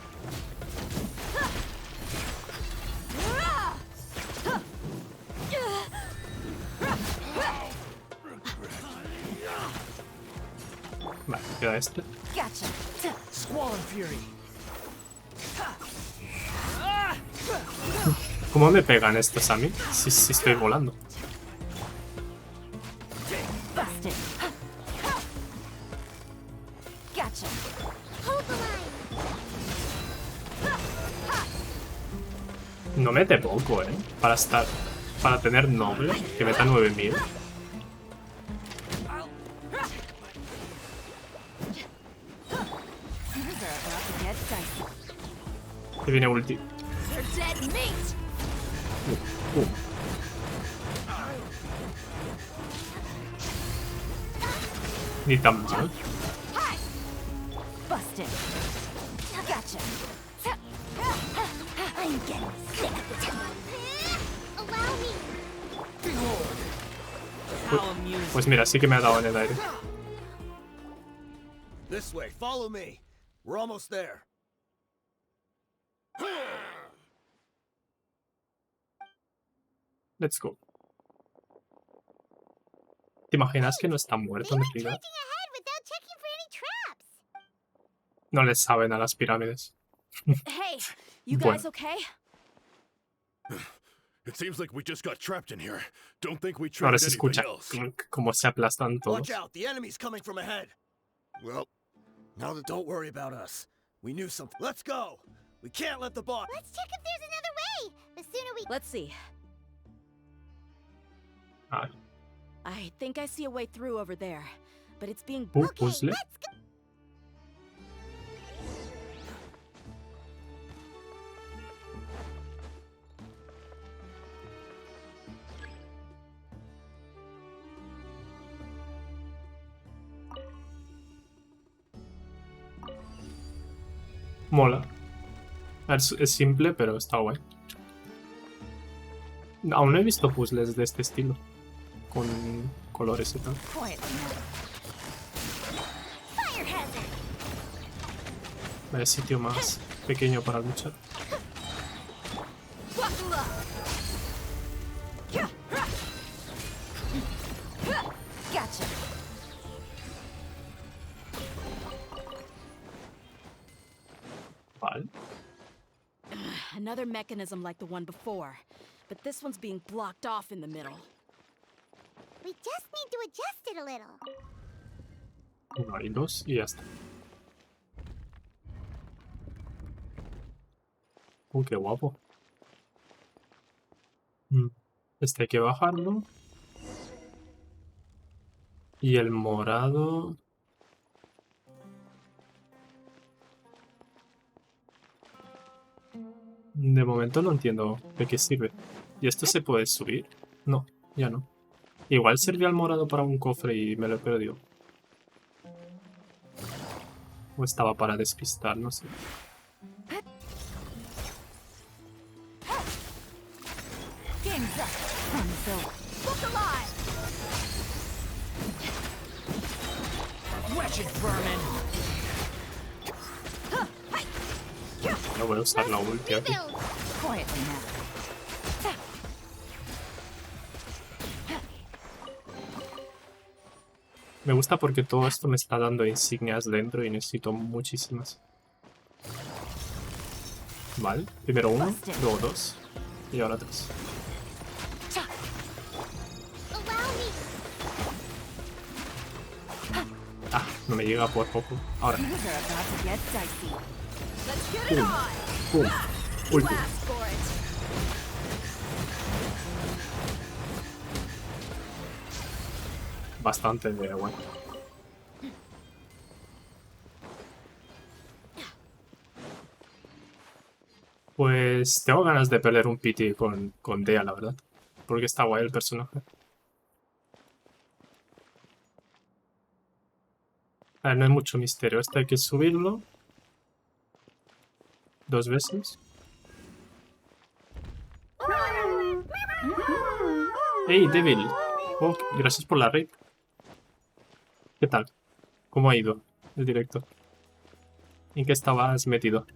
Vale, queda este. Gotcha. Squall and Fury. ¿Cómo me pegan estos a mí? Si estoy volando. Busted. Gotcha. Hold the line. No mete poco, Para tener noble, que meta 9000. Things are about to get dicey. Que viene ulti. They're dead meat! Ni tan mal. Busted. Gotcha. I'm getting sick of the time. Allow me. How amusing. Pues mira, sí que me ha dado en el aire. This way, follow me. We're almost there. Let's go. ¿Te imaginas que no está muerto en realidad? Charging ahead without checking for any traps. No le saben a las pirámides. Hey, you Bueno. guys okay? It seems like we just got trapped in here. Don't think we Ahora tried se anybody escucha else. clink, como se aplastan todos. Watch out, the enemy's coming from ahead. Well, now that Don't worry about us. We knew something. Let's go. We can't let the boss. Let's check if there's another way. The sooner we... Let's see. Ah, I think I see a way through over there, but it's being puzzle. let's go. Mola. Es simple, pero está guay. Aún no he visto puzzles de este estilo. Con colores y tal. Quietly now. Fire hazard. Vaya sitio más pequeño para luchar. Buckle up! Gotcha. Vale. Another mechanism like the one before, but this one's being blocked off in the middle. We just need to adjust it a little. 1 y 2 y ya está. Qué guapo. Este hay que bajarlo. Y el morado... De momento no entiendo de qué sirve. ¿Y esto se puede subir? No, ya no. Igual servía el morado para un cofre y me lo he perdido. O estaba para despistar, no sé. Game's up. Fun's over. Look alive! Wretched vermin. No voy a usar la ulti aquí. Quietly now. Me gusta porque todo esto me está dando insignias dentro y necesito muchísimas. Vale, primero 1, luego 2 y ahora 3. Ah, no me llega por poco. Ahora. Pum, pum. Ulti. Bastante bueno. Pues tengo ganas de perder un pity con Dehya, la verdad. Porque está guay el personaje. A ver, no hay mucho misterio. Este hay que subirlo 2 veces. ¡Hey, Devil! Oh, gracias por la raid. ¿Qué tal? ¿Cómo ha ido el directo? ¿En qué estabas metido?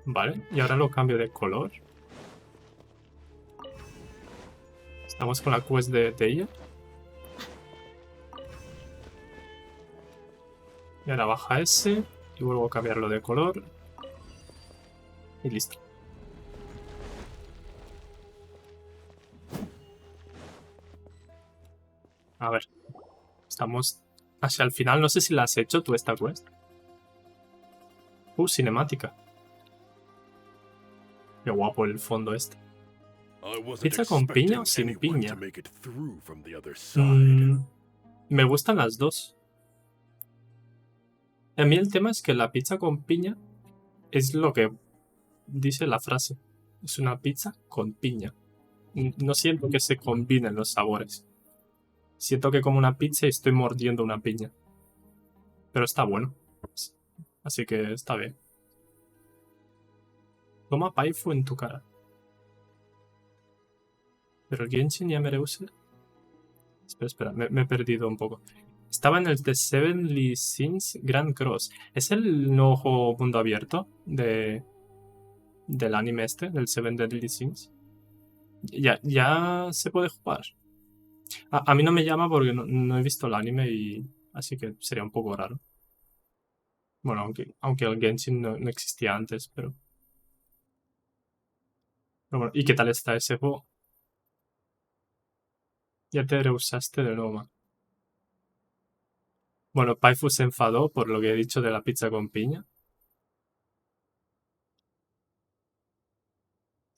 Vale, y ahora lo cambio de color. Estamos con la quest de ella. Y ahora baja ese. Y vuelvo a cambiarlo de color. Y listo. A ver. Estamos hacia el final. No sé si la has hecho tú esta quest. Cinemática. Qué guapo el fondo este. ¿Pizza con piña o sin piña? Me gustan las dos. A mí el tema es que la pizza con piña es lo que dice la frase. Es una pizza con piña. No siento que se combinen los sabores. Siento que como una pizza y estoy mordiendo una piña. Pero está bueno. Así que está bien. Toma Paifu en tu cara. Pero el Genshin ya me rehúsa. Espera, me he perdido un poco. Estaba en el The Seven Lee Sins Grand Cross. ¿Es el nuevo mundo abierto del anime este, del Seven Deadly Sins? Ya se puede jugar. A mí no me llama porque no he visto el anime y así que sería un poco raro. Bueno, aunque el Genshin no existía antes, pero bueno. ¿Y qué tal está ese juego? Ya te rehusaste de nuevo, man. Bueno, Paifu se enfadó por lo que he dicho de la pizza con piña.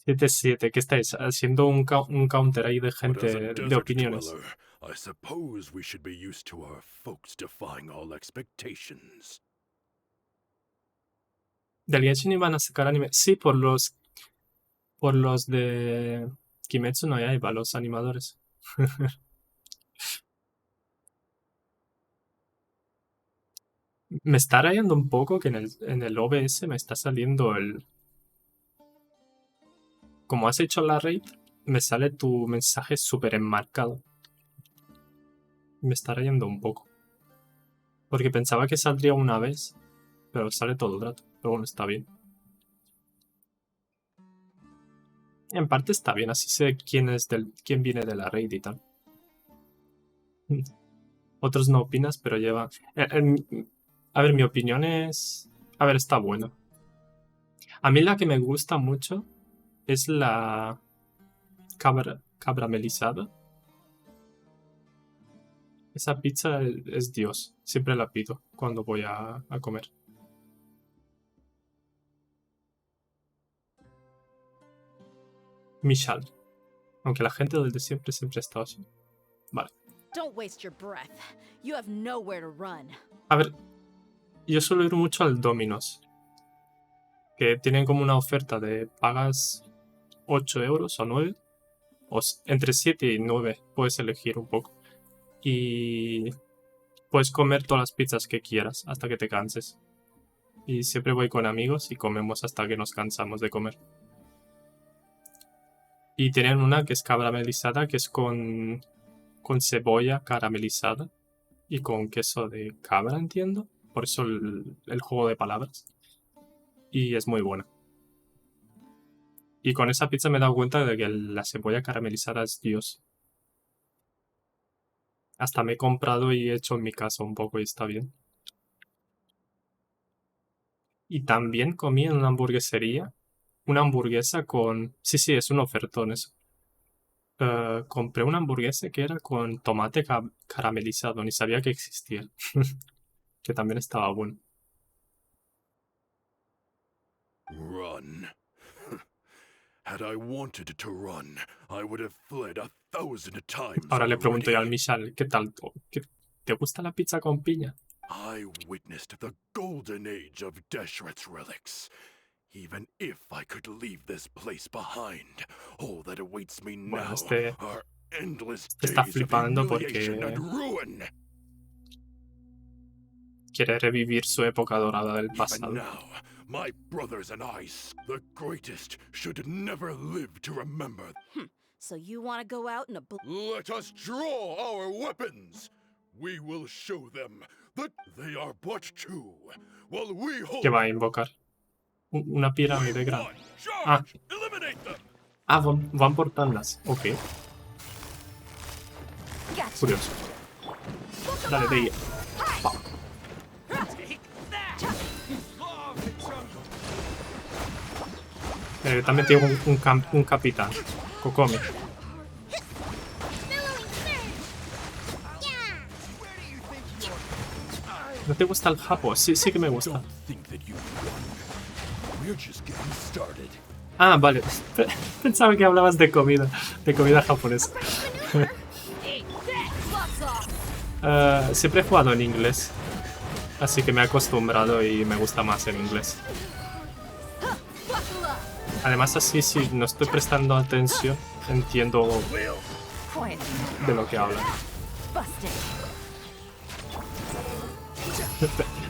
7-7, ¿qué estáis? Haciendo un counter ahí de gente de opiniones. I suppose we should be used to our folks defying all expectations. ¿Del Genshin iban a sacar anime? Sí, por los de Kimetsu no Yaiba, los animadores. Me está rayando un poco que en el OBS me está saliendo el... Como has hecho la raid, me sale tu mensaje súper enmarcado. Me está rayando un poco. Porque pensaba que saldría una vez, pero sale todo el rato. Pero bueno, está bien. En parte está bien, así sé quién viene de la raid y tal. Otros no opinas, pero lleva... A ver, mi opinión es... A ver, está bueno. A mí la que me gusta mucho es la cabra melizada. Esa pizza es Dios. Siempre la pido cuando voy a comer. Michal. Aunque la gente del de siempre ha estado así. Vale. Don't waste your breath. You have nowhere to run. A ver, yo suelo ir mucho al Domino's. Que tienen como una oferta de pagas 8 euros o 9. O entre 7 y 9. Puedes elegir un poco. Y puedes comer todas las pizzas que quieras hasta que te canses. Y siempre voy con amigos y comemos hasta que nos cansamos de comer. Y tienen una que es caramelizada, que es con cebolla caramelizada y con queso de cabra, entiendo. Por eso el juego de palabras. y es muy buena. Y con esa pizza me he dado cuenta de que la cebolla caramelizada es Dios. Hasta me he comprado y he hecho en mi casa un poco y está bien. Y también comí en una hamburguesería una hamburguesa con... Sí, sí, es un ofertón eso. Compré una hamburguesa que era con tomate caramelizado, ni sabía que existía. Que también estaba bueno. Run. Had I wanted to run, I would have fled 1,000 times Ahora le pregunto yo al already. Michal, ¿qué tal? ¿Te gusta la pizza con piña? I witnessed the golden age of Deshret's relics. Even if I could leave this place behind, all that awaits me Bueno, now este are endless está days of flipando humiliation porque and ruin. quiere revivir su época dorada del Even pasado. now, my brothers and I, the greatest, should never live to remember. So you want to go out in a Let us draw our weapons. We will show them that they are but two, while we hold ¿Qué va a invocar? Una pirámide grande. one Ah, charge. Eliminate them. van por tandas. Ok, curioso. Dale, Dehya. Pa. También tengo un capitán. Kokomi. ¿No te gusta el japo? Sí, sí que me gusta. Think that you won. We're just getting started. Ah, vale. Pensaba que hablabas de comida japonesa. Siempre he jugado en inglés, así que me he acostumbrado y me gusta más en inglés. Además, así si no estoy prestando atención, entiendo de lo que hablan.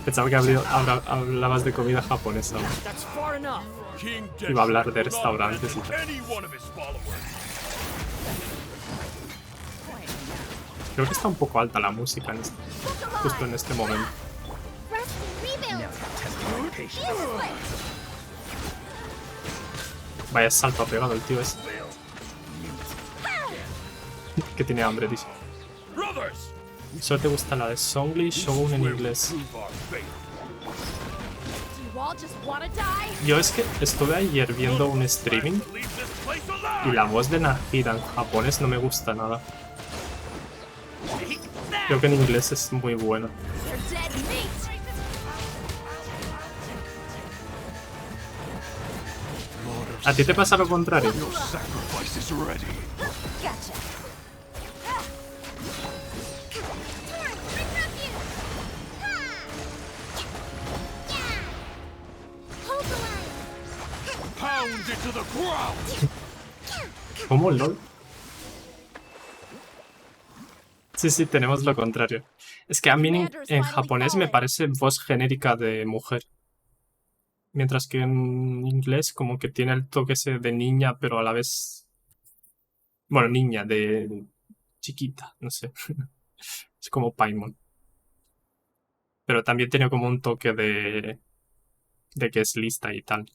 Pensaba que hablabas de comida japonesa. King Iba a hablar de Deshret will not restaurantes y abandon tal. any one of his followers. Creo que está un poco alta la música justo en este momento. Vaya salto ha pegado el tío ese. Que tiene hambre, dice. Brothers, Solo te gusta la de Songli Shogun en inglés. prove our faith. Yo es que estuve ayer viendo un streaming Leave this place alive. y la voz de Nahida en japonés no me gusta nada. Creo que en inglés es muy buena. ¿A ti te pasa lo contrario? Your sacrifice is ready. Pound it to the ground. ¿Cómo, LOL? Sí, sí, tenemos lo contrario. Es que a mí en japonés me parece voz genérica de mujer. Mientras que en inglés como que tiene el toque ese de niña, pero a la vez... Bueno, niña, de chiquita, no sé. Es como Paimon. Pero también tiene como un toque de que es lista y tal.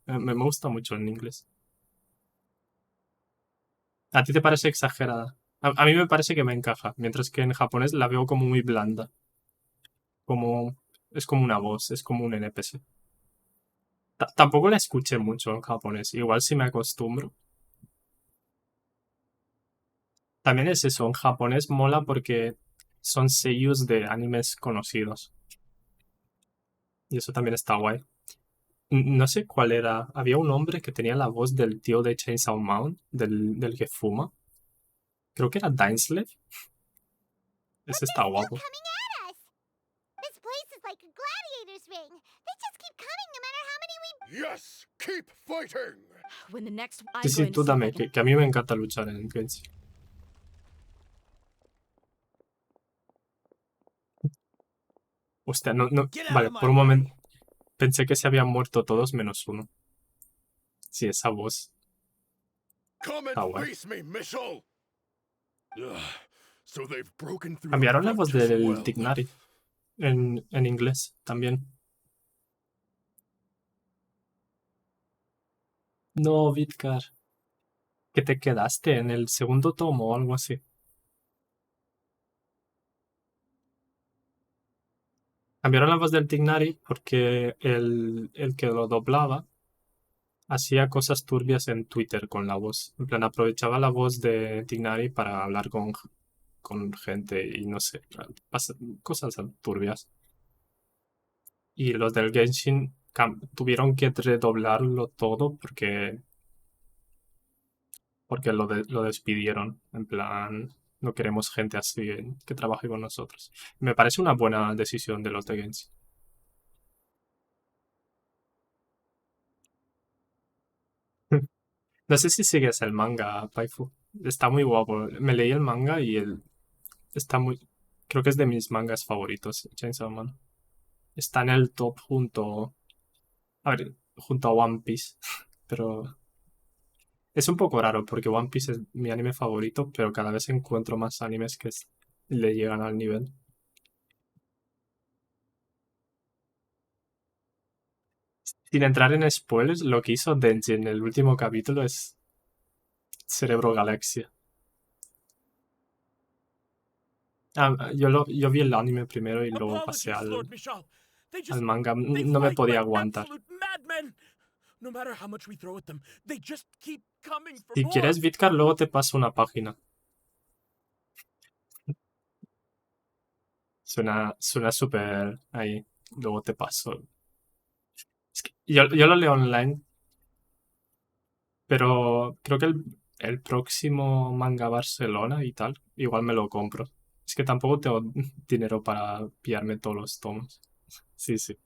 Me gusta mucho en inglés. ¿A ti te parece exagerada? A mí me parece que me encaja, mientras que en japonés la veo como muy blanda. Es como una voz, es como un NPC. Tampoco la escuché mucho en japonés, igual si me acostumbro. También es eso, en japonés mola porque son seiyus de animes conocidos. Y eso también está guay. No sé cuál era. Había un hombre que tenía la voz del tío de Chainsaw Man, del que fuma. Creo que era Dainslev. Ese está guapo. This place is like a gladiator's ring. They just keep coming no matter how many we... Yes, keep fighting. When the next Sí, sí, tú dame, que a mí me encanta luchar en Genshin. Hostia, no. Vale, por un momento pensé que se habían muerto todos menos uno. Sí, esa voz. Come Está and guay. face me, Mitchell. So they've broken through. Cambiaron la voz Arctus del well. Tignari en inglés también. No, Vidkar. Que te quedaste en el segundo tomo o algo así. Cambiaron la voz del Tignari porque el que lo doblaba hacía cosas turbias en Twitter con la voz. En plan, aprovechaba la voz de Tignari para hablar con gente y no sé, cosas turbias. Y los del Genshin tuvieron que redoblarlo todo porque lo despidieron. En plan, no queremos gente así que trabaje con nosotros. Me parece una buena decisión de los de Genshin. No sé si sigues el manga, Paifu. Está muy guapo. Me leí el manga y está muy... Creo que es de mis mangas favoritos, Chainsaw Man. Está en el top junto... A ver, junto a One Piece. Pero es un poco raro porque One Piece es mi anime favorito, pero cada vez encuentro más animes que le llegan al nivel. Sin entrar en spoilers, lo que hizo Denji en el último capítulo es Cerebro Galaxia. Yo vi el anime primero y luego pasé Apologies, Lord Michal. They al just manga. they No me fight podía like aguantar. absolute madmen. No matter how much we throw at them, they just keep coming for Si more. quieres, Vidkar, luego te paso una página. Suena súper ahí. Luego te paso. Es que yo lo leo online, pero creo que el próximo manga Barcelona y tal, igual me lo compro. Es que tampoco tengo dinero para pillarme todos los tomos. Sí, sí.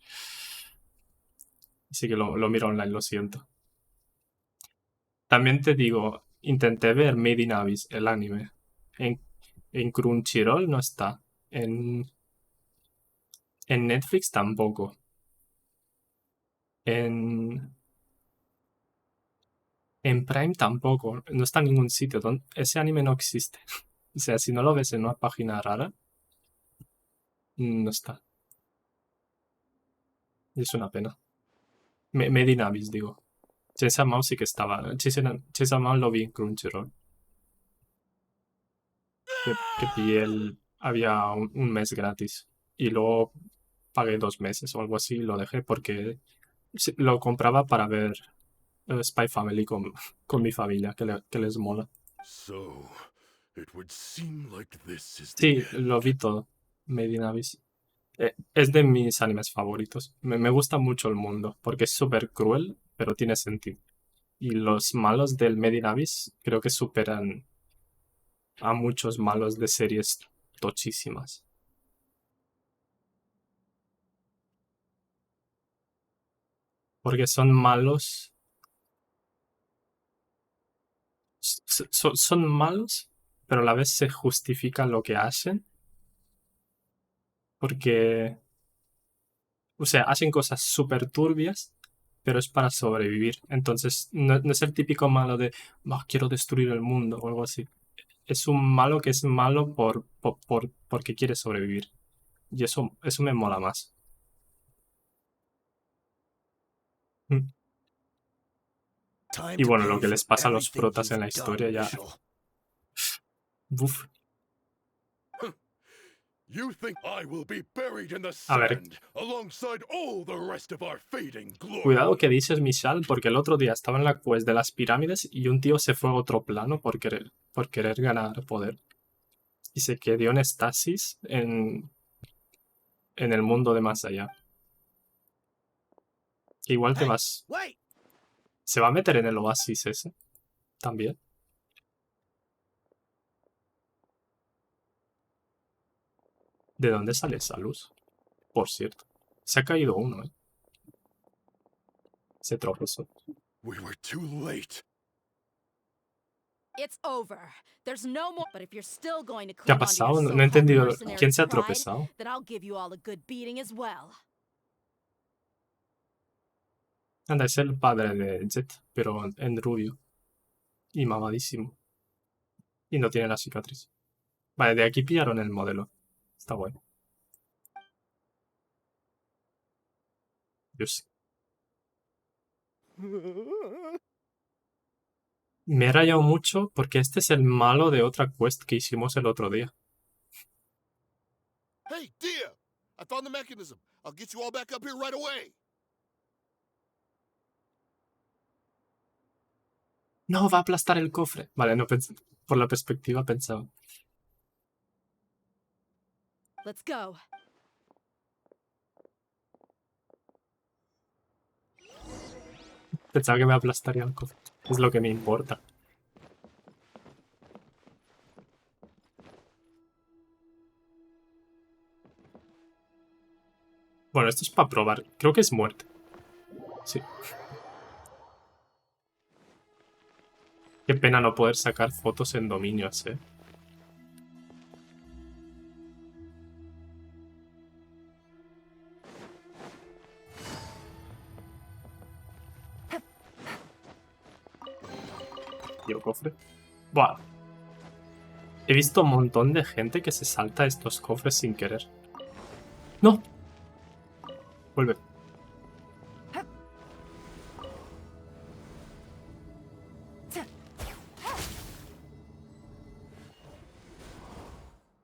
Así que lo miro online, lo siento. También te digo, intenté ver Made in Abyss, el anime. En, en Crunchyroll no está. En, en Netflix tampoco. En, en Prime tampoco. No está en ningún sitio. Ese anime no existe. O sea, si no lo ves en una página rara, no está. Y es una pena. Made in Abyss, digo. Chainsaw Man sí que estaba. Chainsaw Man lo vi en Crunchyroll. Que pillé había un mes gratis. Y luego pagué 2 meses o algo así y lo dejé porque lo compraba para ver Spy Family con mi familia, que les mola. So, it would seem like this is the Sí, end. lo vi todo. Made in Abyss. Es de mis animes favoritos. Me gusta mucho el mundo porque es súper cruel, pero tiene sentido. Y los malos del Made in Abyss creo que superan a muchos malos de series tochísimas. Porque son malos. Son malos, pero a la vez se justifica lo que hacen. Porque, o sea, hacen cosas súper turbias, pero es para sobrevivir. Entonces, no es el típico malo de, "Ah, quiero destruir el mundo" o algo así. Es un malo que es malo porque quiere sobrevivir. Y eso me mola más. Mm. Time Y to bueno, lo pay que for les pasa a los everything protas en you've la done, historia ya... Mitchell. Uf. You think I will be buried in the A ver, sand alongside all the rest of our fading cuidado glory? que dices, Michal, porque el otro día estaba en la quest de las pirámides y un tío se fue a otro plano por querer ganar poder. Y se quedó en estasis en el mundo de más allá. Que igual te Hey, vas... wait! Se va a meter en el oasis ese también. ¿De dónde sale esa luz? Por cierto. Se ha caído uno, ¿eh? Se tropezó. We were too late. It's over. There's no more. But if you're still going to ¿Qué ha cling on to your pasado? No he so-called entendido. mercenary ¿Quién se ha pride, tropezado? then I'll give you all a good beating as well. Anda, es el padre de Jet, pero en rubio. Y mamadísimo. Y no tiene la cicatriz. Vale, de aquí pillaron el modelo. Está bueno. Yo sí. Me he rayado mucho porque este es el malo de otra quest que hicimos el otro día. Hey, Dehya! I found the mechanism. I'll get you all back up here right away. No, va a aplastar el cofre. Vale, no pensé. Por la perspectiva pensaba. Let's go. Pensaba que me aplastaría el cofre. Es lo que me importa. Bueno, esto es para probar. Creo que es muerte. Sí. Qué pena no poder sacar fotos en dominios, ¿eh? Tío, cofre. Buah. He visto un montón de gente que se salta estos cofres sin querer. ¡No! Vuelve.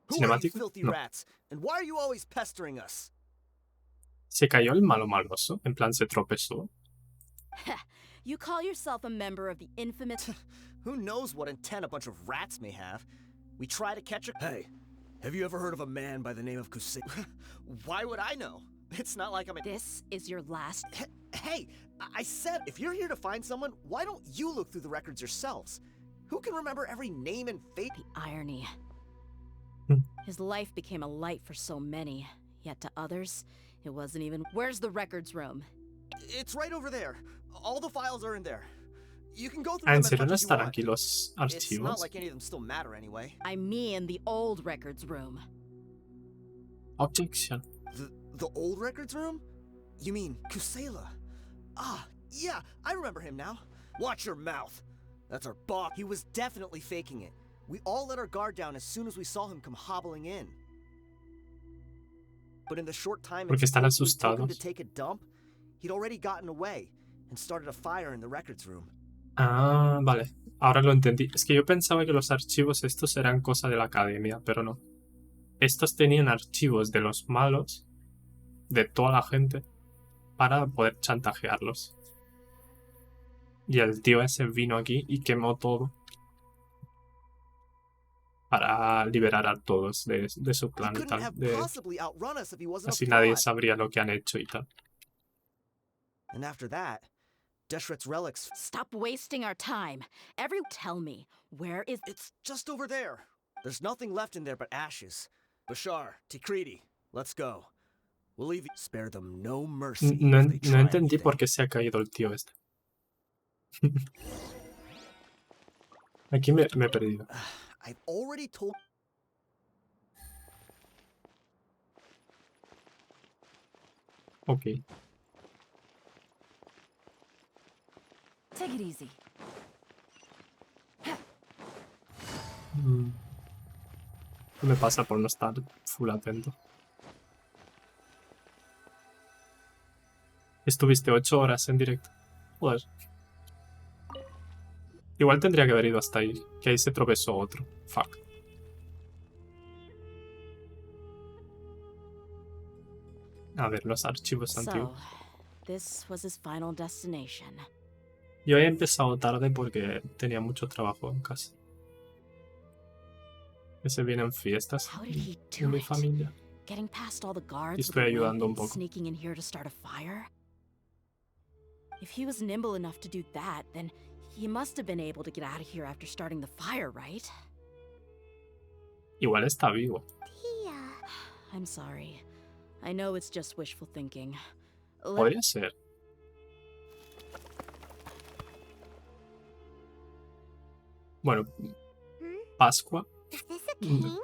Who are you ¿Cinemática? filthy No. rats? And why are you always pestering us? Se cayó el malo maloso. En plan, se tropezó. You call yourself a member of the infamous... Who knows what intent a bunch of rats may have? We try to catch a... Hey, have you ever heard of a man by the name of Kusei? Why would I know? It's not like I'm a... This is your last... Hey, I said, if you're here to find someone, why don't you look through the records yourselves? Who can remember every name and fate? The irony. Hmm. His life became a light for so many, yet to others, it wasn't even... Where's the records room? It's right over there. All the files are in there. You can go through Ah, ¿en them as serio much no as you están want. aquí los It's not archivos? like any of them still matter anyway. I mean the old records room. Objection. The old records room? You mean Kusela? Ah, yeah, I remember him now. Watch your mouth. That's our boss. He was definitely faking it. We all let our guard down as soon as we saw him come hobbling in. But in the short time Porque it están took him to asustados. take a dump, he'd already gotten away and started a fire in the records room. Ah, vale. Ahora lo entendí. Es que yo pensaba que los archivos estos eran cosa de la academia, pero no. Estos tenían archivos de los malos, de toda la gente, para poder chantajearlos. Y el tío ese vino aquí y quemó todo para liberar a todos de su He clan y couldn't tal. have possibly outrun us if he wasn't Así a nadie fraud. sabría lo que han hecho y tal. And after that, Deshret's relics. Stop wasting our time. Tell me, where is... It's just over there. There's nothing left in there but ashes. Bashar, Tikriti, let's go. We'll leave you. Spare them no mercy. No, if they no try entendí anything. por qué se ha caído el tío este. Aquí me he perdido. I've already told. Ok. Take it easy. ¿Qué me pasa por no estar full atento? Estuviste 8 horas en directo. Joder. Igual tendría que haber ido hasta ahí. Que ahí se tropezó otro. Fuck. A ver, los archivos antiguos. This was his final destination. Yo he empezado tarde porque tenía mucho trabajo en casa. Que se vienen fiestas How did he en do mi it? familia. Getting past all the guards Estoy with a ayudando un lamp and poco. sneaking in here to start a fire? If he was nimble enough to do that, then he must have been able to get out of here after starting the fire, right? Igual está vivo. Dehya. I'm sorry. I know it's just wishful thinking. Podría ser. Bueno, Pascua. Is this a king?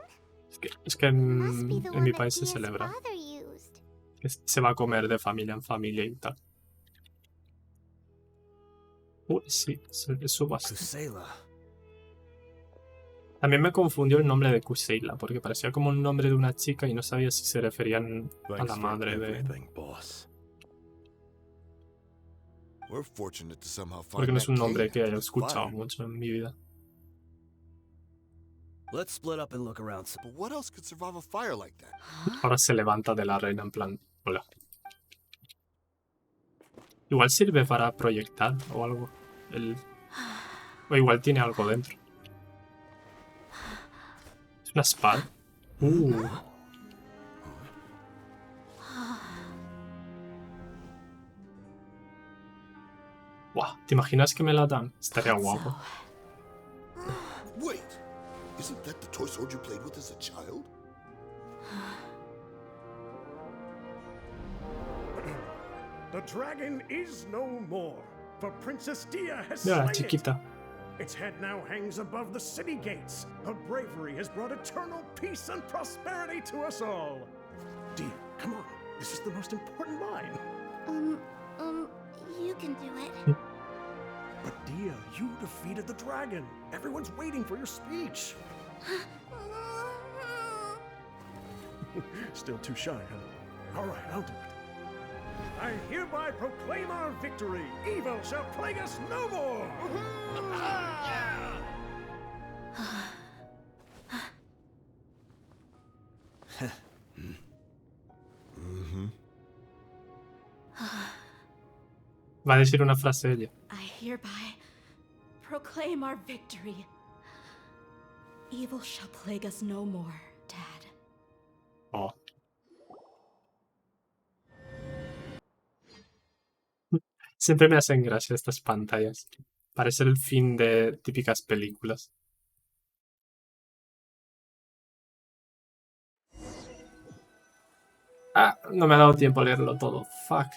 Es que Must be the en one mi that país se Dehya's celebra. father used. Que se va a comer de familia en familia y tal. Sí, es su base. Kusela. También me confundió el nombre de Kuseila, porque parecía como un nombre de una chica y no sabía si se referían a la Thanks for madre de... everything, boss. We're fortunate to somehow find Porque no es un that nombre cave que after haya this escuchado fire. mucho en mi vida. Let's split up and look around. But what else could survive a fire like that? Ahora se levanta de la reina en plan, hola. Igual sirve para proyectar o algo. O igual tiene algo dentro. Es una espada. Buah, ¿te imaginas que me la dan? Estaría guapo. Wait, isn't that the toy sword you played with as a child? The dragon is no more, for Princess Dehya has Mira, slain it. chiquita. Its head now hangs above the city gates. Her bravery has brought eternal peace and prosperity to us all. Dehya, come on. This is the most important line. You can do it. But Dehya, you defeated the dragon. Everyone's waiting for your speech. Still too shy, huh? All right, I'll do it. I hereby proclaim our victory. Evil shall plague us no more. Va a decir una frase ella. I hereby proclaim our victory. Evil shall plague us no more, Dad. Oh. Siempre me hacen gracia estas pantallas. Parece el fin de típicas películas. Ah, no me ha dado tiempo a leerlo todo. Fuck.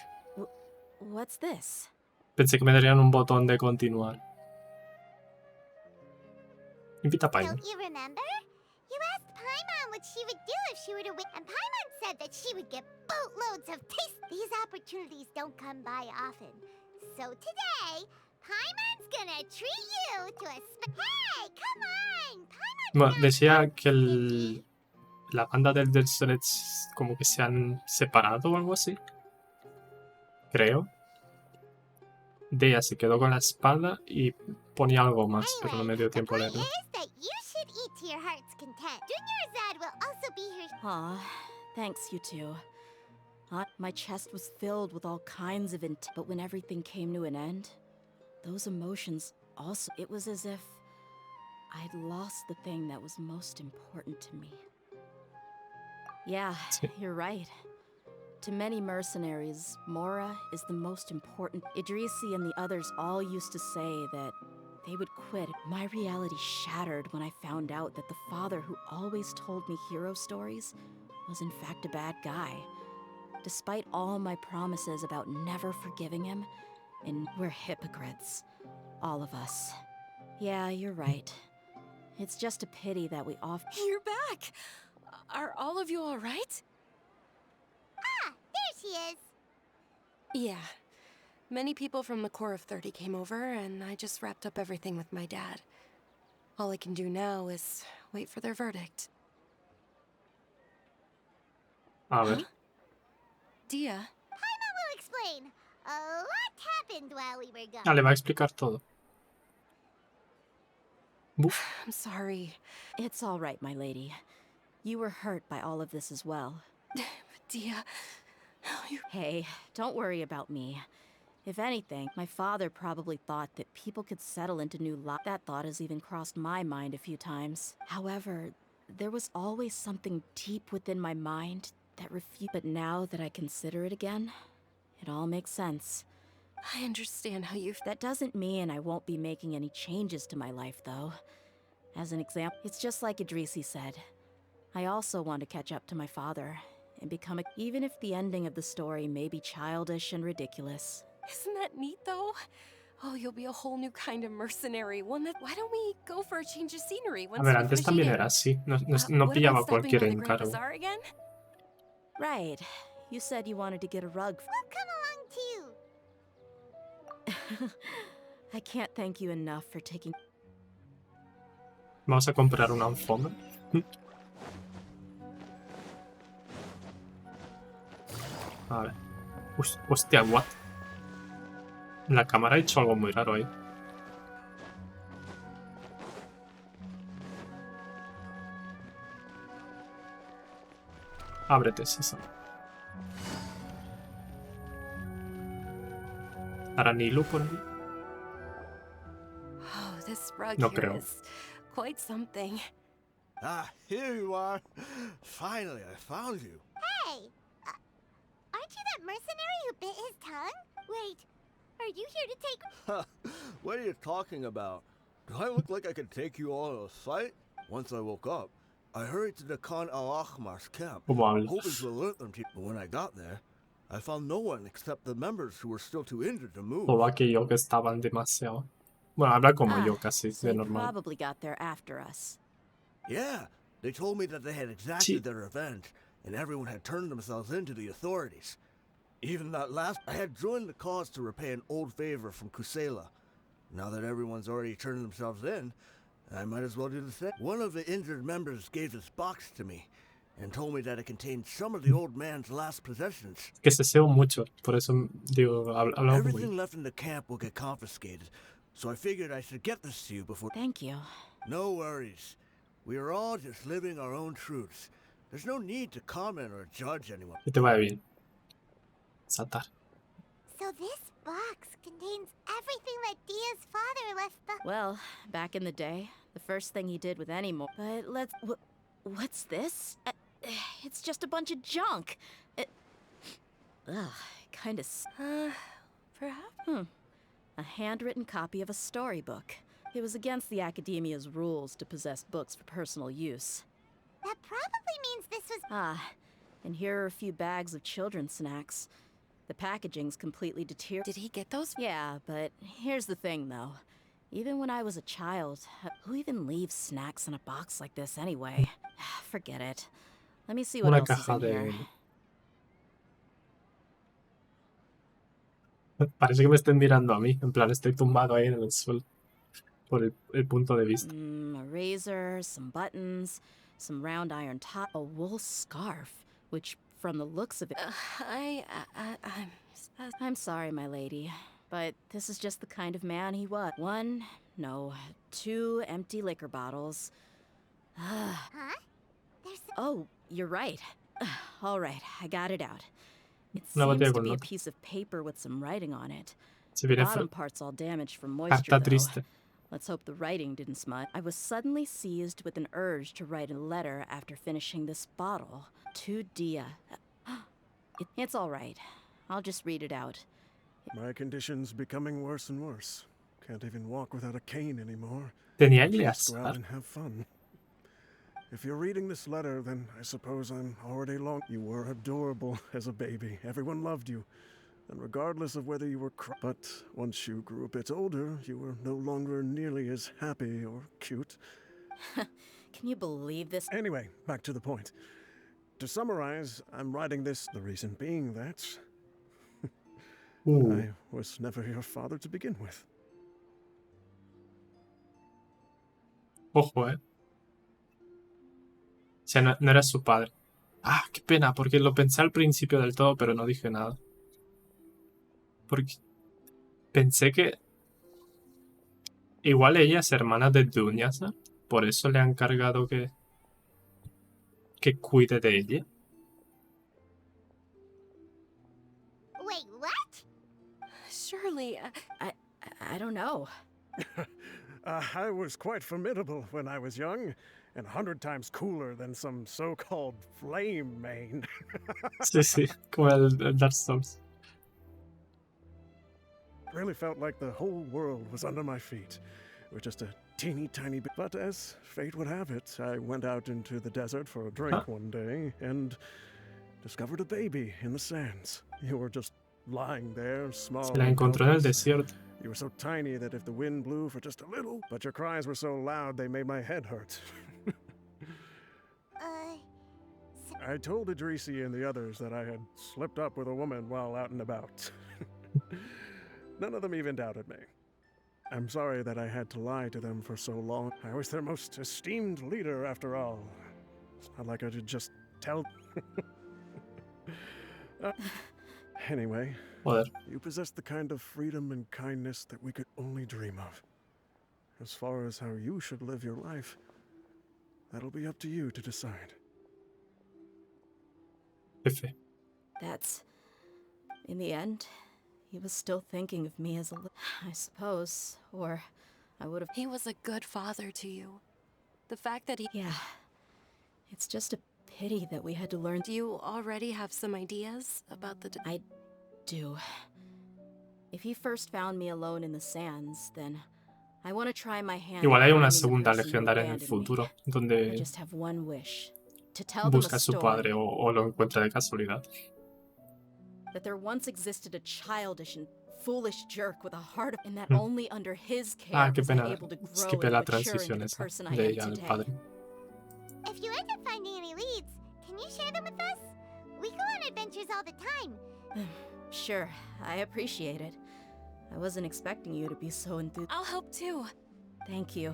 What's this? Pensé que me darían un botón de continuar. Invita a Paimon. Don't you remember? You asked Paimon what she would do if she were to win, and Paimon said that she would get boatloads of taste. These opportunities don't come by often. So today, Paimon's gonna treat you to a Hey, come on! Bueno, decía que la banda del Threads como que se han separado o algo así. Creo. Dehya se quedó con la espada y ponía algo más, pero no me dio tiempo a leerlo. Aw, thanks, you two. My chest was filled with all kinds of but when everything came to an end, those emotions also, it was as if I'd lost the thing that was most important to me. Yeah, you're right. To many mercenaries, Mora is the most important. Idrisi and the others all used to say that they would quit. My reality shattered when I found out that the father who always told me hero stories was in fact a bad guy. Despite all my promises about never forgiving him, and we're hypocrites. All of us. Yeah, you're right. It's just a pity that we You're back! Are all of you alright? Ah, there she is. Yeah. Many people from the Corps of 30 came over, and I just wrapped up everything with my dad. All I can do now is wait for their verdict. A ver. Dehya? Paimon will explain. A lot happened while we were gone. Ah, le va a explicar todo. Buf. I'm sorry. It's all right, my lady. You were hurt by all of this as well. Dehya... Hey, don't worry about me. If anything, my father probably thought that people could settle into new lives. That thought has even crossed my mind a few times. However, there was always something deep within my mind that refused. But now that I consider it again, it all makes sense. I understand how you... That doesn't mean I won't be making any changes to my life, though. As an example, it's just like Idrisi said. I also want to catch up to my father and become even if the ending of the story may be childish and ridiculous. Isn't that neat, though? Oh, you'll be a whole new kind of mercenary. One that... Why don't we go for a change of scenery? A ver, antes también era así. No pillaba cualquier encargo. Right. You said you wanted to get a rug. We'll come along too. I can't thank you enough for taking... Vamos a comprar una alfombra. A ver. Hostia, what? La cámara ha hecho algo muy raro ahí. Ábrete, Sésamo. ¿Estará Nilu por ahí? Oh, this rug No here creo. is quite something. Ah, here you are. Finally, I found you. Hey! Aren't you that mercenary who bit his tongue? Wait, are you here to take... What are you talking about? Do I look like I could take you all to a fight? Once I woke up, I hurried to the Khan al-Ahmar's camp, ¿Cómo habla? hoping to alert them to you. But when I got there, I found no one except the members who were still too injured to move. O aquello que estaban demasiado. Bueno, habla como yo Ah, casi, so de he normal. probably got there after us. Yeah, they told me that they had exacted their revenge, and everyone had turned themselves in to the authorities. Even that last, I had joined the cause to repay an old favor from Kusela. Now that everyone's already turned themselves in, I might as well do the same. One of the injured members gave this box to me, and told me that it contained some of the old man's last possessions. Que se seo mucho, por eso digo, hablamos muy. Everything left in the camp will get confiscated, so I figured I should get this to you before. Thank you. No worries. We are all just living our own truths. There's no need to comment or judge anyone. Que te vaya bien. Saltar. So this box contains everything that Dia's father left behind. Well, back in the day, the first thing he did with any more. But let's. What's this? It's just a bunch of junk. Kind of. Perhaps? A handwritten copy of a storybook. It was against the Academia's rules to possess books for personal use. That probably means this was... Ah, and here are a few bags of children's snacks. The packaging's completely deteriorated. Did he get those? Yeah, but here's the thing, though. Even when I was a child, who even leaves snacks in a box like this anyway? Forget it. Let me see what Una else is caja in here. Parece que me estén mirando a mí. En plan, estoy tumbado ahí en el suelo. Por el punto de vista. A razor, some buttons, some round iron top, a wool scarf, which, from the looks of it... I'm sorry, my lady, but this is just the kind of man he was. Two empty liquor bottles. Huh? There's... Oh, you're right. All right, I got it out. It Una seems botella to con be a nota. piece of paper with some writing on it. Se The viene bottom part's all damaged from Ah, moisture, está though. triste. Let's hope the writing didn't smudge. I was suddenly seized with an urge to write a letter after finishing this bottle. To Dehya. It's all right. I'll just read it out. My condition's becoming worse and worse. Can't even walk without a cane anymore. Tenía que Just go out liar. and have fun. If you're reading this letter, then I suppose I'm already long. You were adorable as a baby. Everyone loved you. And regardless of whether you were but once you grew a bit older, you were no longer nearly as happy or cute. Can you believe this? Anyway, back to the point. To summarize, I'm writing this, the reason being that I was never your father to begin with. Ojo, O sea, no era su padre. Ah, qué pena, porque lo pensé al principio del todo, pero no dije nada. Porque pensé que igual ella es hermana de Dunyasa, por eso le han cargado que cuide de ella. Wait, what? Surely, I don't know. I was quite formidable when I was young, and 100 times cooler than some so-called flame main. Sí, sí, como el Dark Souls. Really felt like the whole world was under my feet, with just a teeny tiny bit. But as fate would have it, I went out into the desert for a drink one day and discovered a baby in the sands. You were just lying there, small. Se la and encontró en el helpless. desierto. You were so tiny that if the wind blew for just a little, but your cries were so loud they made my head hurt. I told Idrisi and the others that I had slipped up with a woman while out and about. None of them even doubted me. I'm sorry that I had to lie to them for so long. I was their most esteemed leader, after all. It's not like I could just tell. Anyway, Joder. you possess the kind of freedom and kindness that we could only dream of. As far as how you should live your life, that'll be up to you to decide. F. That's... In the end, he was still thinking of me as a I suppose. Or I would have... He was a good father to you. The fact that he... Yeah. It's just a pity that we had to learn... Do you already have some ideas about the... I do. If he first found me alone in the sands, then I want to try my hand. Igual hay una at finding the segunda person who legendaria en el abandoned me. futuro, I donde just have one wish. To tell them busca a a su story. padre o lo encuentra de casualidad. That there once existed a childish and foolish jerk with a heart of... And that only under his care Qué was I pena. able to grow Esquipé and la mature transición into the esa person I de am ella al today. padre. If you end up finding any leads, can you share them with us? We go on adventures all the time. Sure, I appreciate it. I wasn't expecting you to be so enthused. I'll help too. Thank you.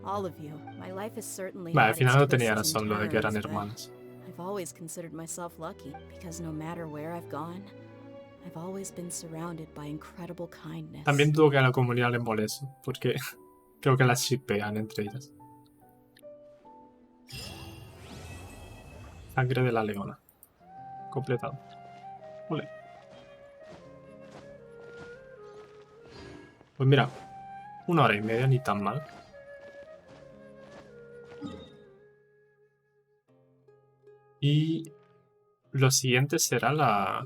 All of you. My life is certainly Vale, al had final its no tenía twists and razón lo de que eran turns, but hermanas. I've always considered myself lucky because no matter where I've gone, I've always been surrounded by incredible kindness. También dudo que a la comunidad le moleste, porque creo que las shippean entre ellas. Sangre de la leona. Completado. Ole. Pues mira, 1 hora y media, ni tan mal. Y lo siguiente será la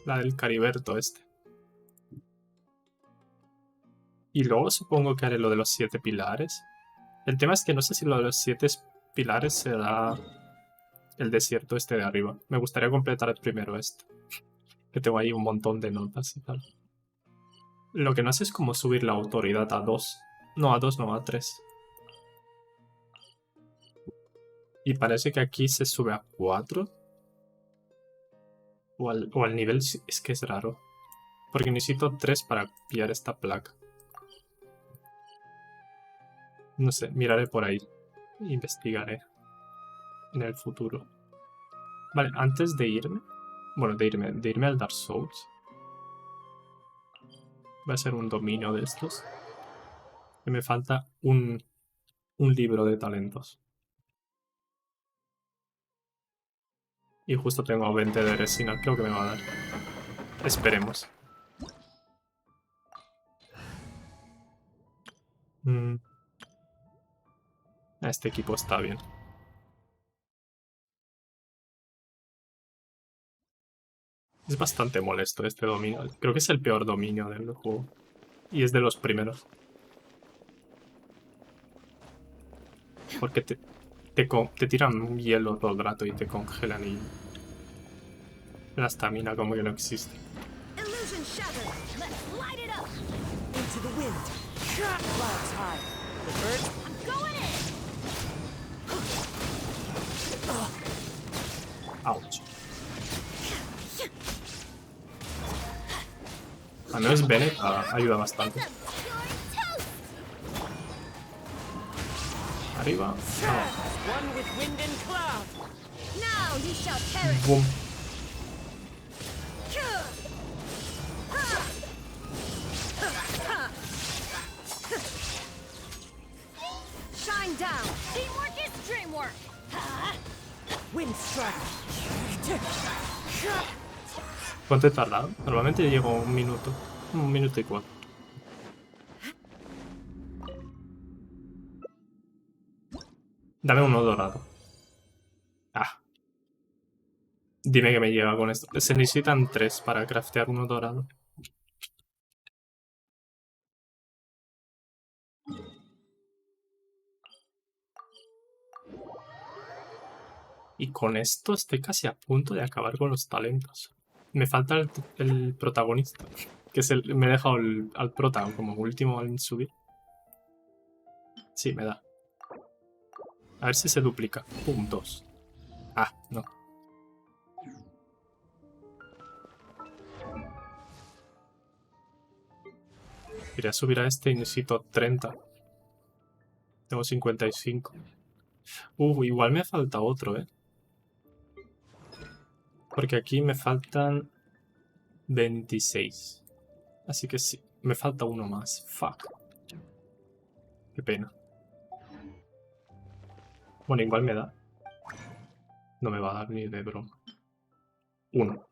del Cariberto este. Y luego supongo que haré lo de los 7 pilares. El tema es que no sé si lo de los 7 pilares será el desierto este de arriba. Me gustaría completar primero este. Que tengo ahí un montón de notas y tal. Lo que no sé es cómo subir la autoridad a 2. No, a 2 no, a 3. Y parece que aquí se sube a 4. O al nivel... Es que es raro. Porque necesito 3 para pillar esta placa. No sé, miraré por ahí. Investigaré. En el futuro. Vale, antes de irme... Bueno, de irme al Dark Souls. Va a ser un dominio de estos. Que me falta un libro de talentos. Y justo tengo 20 de resina. Creo que me va a dar. Esperemos. Este equipo está bien. Es bastante molesto este dominio. Creo que es el peor dominio del juego. Y es de los primeros. Porque te tiran hielo todo el rato y te congelan y... La estamina como que no existe. Illusion shattered. Let's light it up. Into the wind. Clouds high. The birds. I'm going in. Ouch. A no es Bennett, ayuda bastante. Arriba. One with wind and cloud. Now you shall perish. Boom. Shine down. Teamwork is dreamwork. Wind strike. ¿Cuánto he tardado? Normalmente llego 1 minuto. 1 minuto y 4. Dame uno dorado. Ah. Dime que me llega con esto. Se necesitan 3 para craftear uno dorado. Y con esto estoy casi a punto de acabar con los talentos. Me falta el protagonista. Que es me he dejado al prota como último al subir. Sí, me da. A ver si se duplica. Pum, 2. Ah, no. Quería subir a este y necesito 30. Tengo 55. Igual me falta otro, ¿eh? Porque aquí me faltan 26. Así que sí, me falta uno más. Fuck. Qué pena. Bueno, igual me da. No me va a dar ni de broma. 1.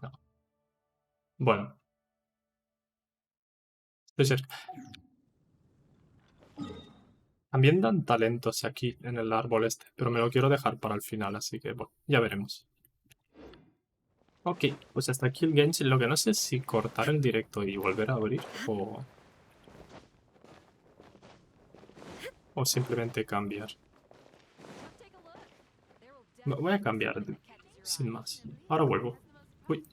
No. Bueno. Estoy cerca. También dan talentos aquí en el árbol este, pero me lo quiero dejar para el final, así que bueno, ya veremos. Ok, pues hasta aquí el Genshin. Lo que no sé es si cortar el directo y volver a abrir o simplemente cambiar. Voy a cambiar sin más. Ahora vuelvo. Uy.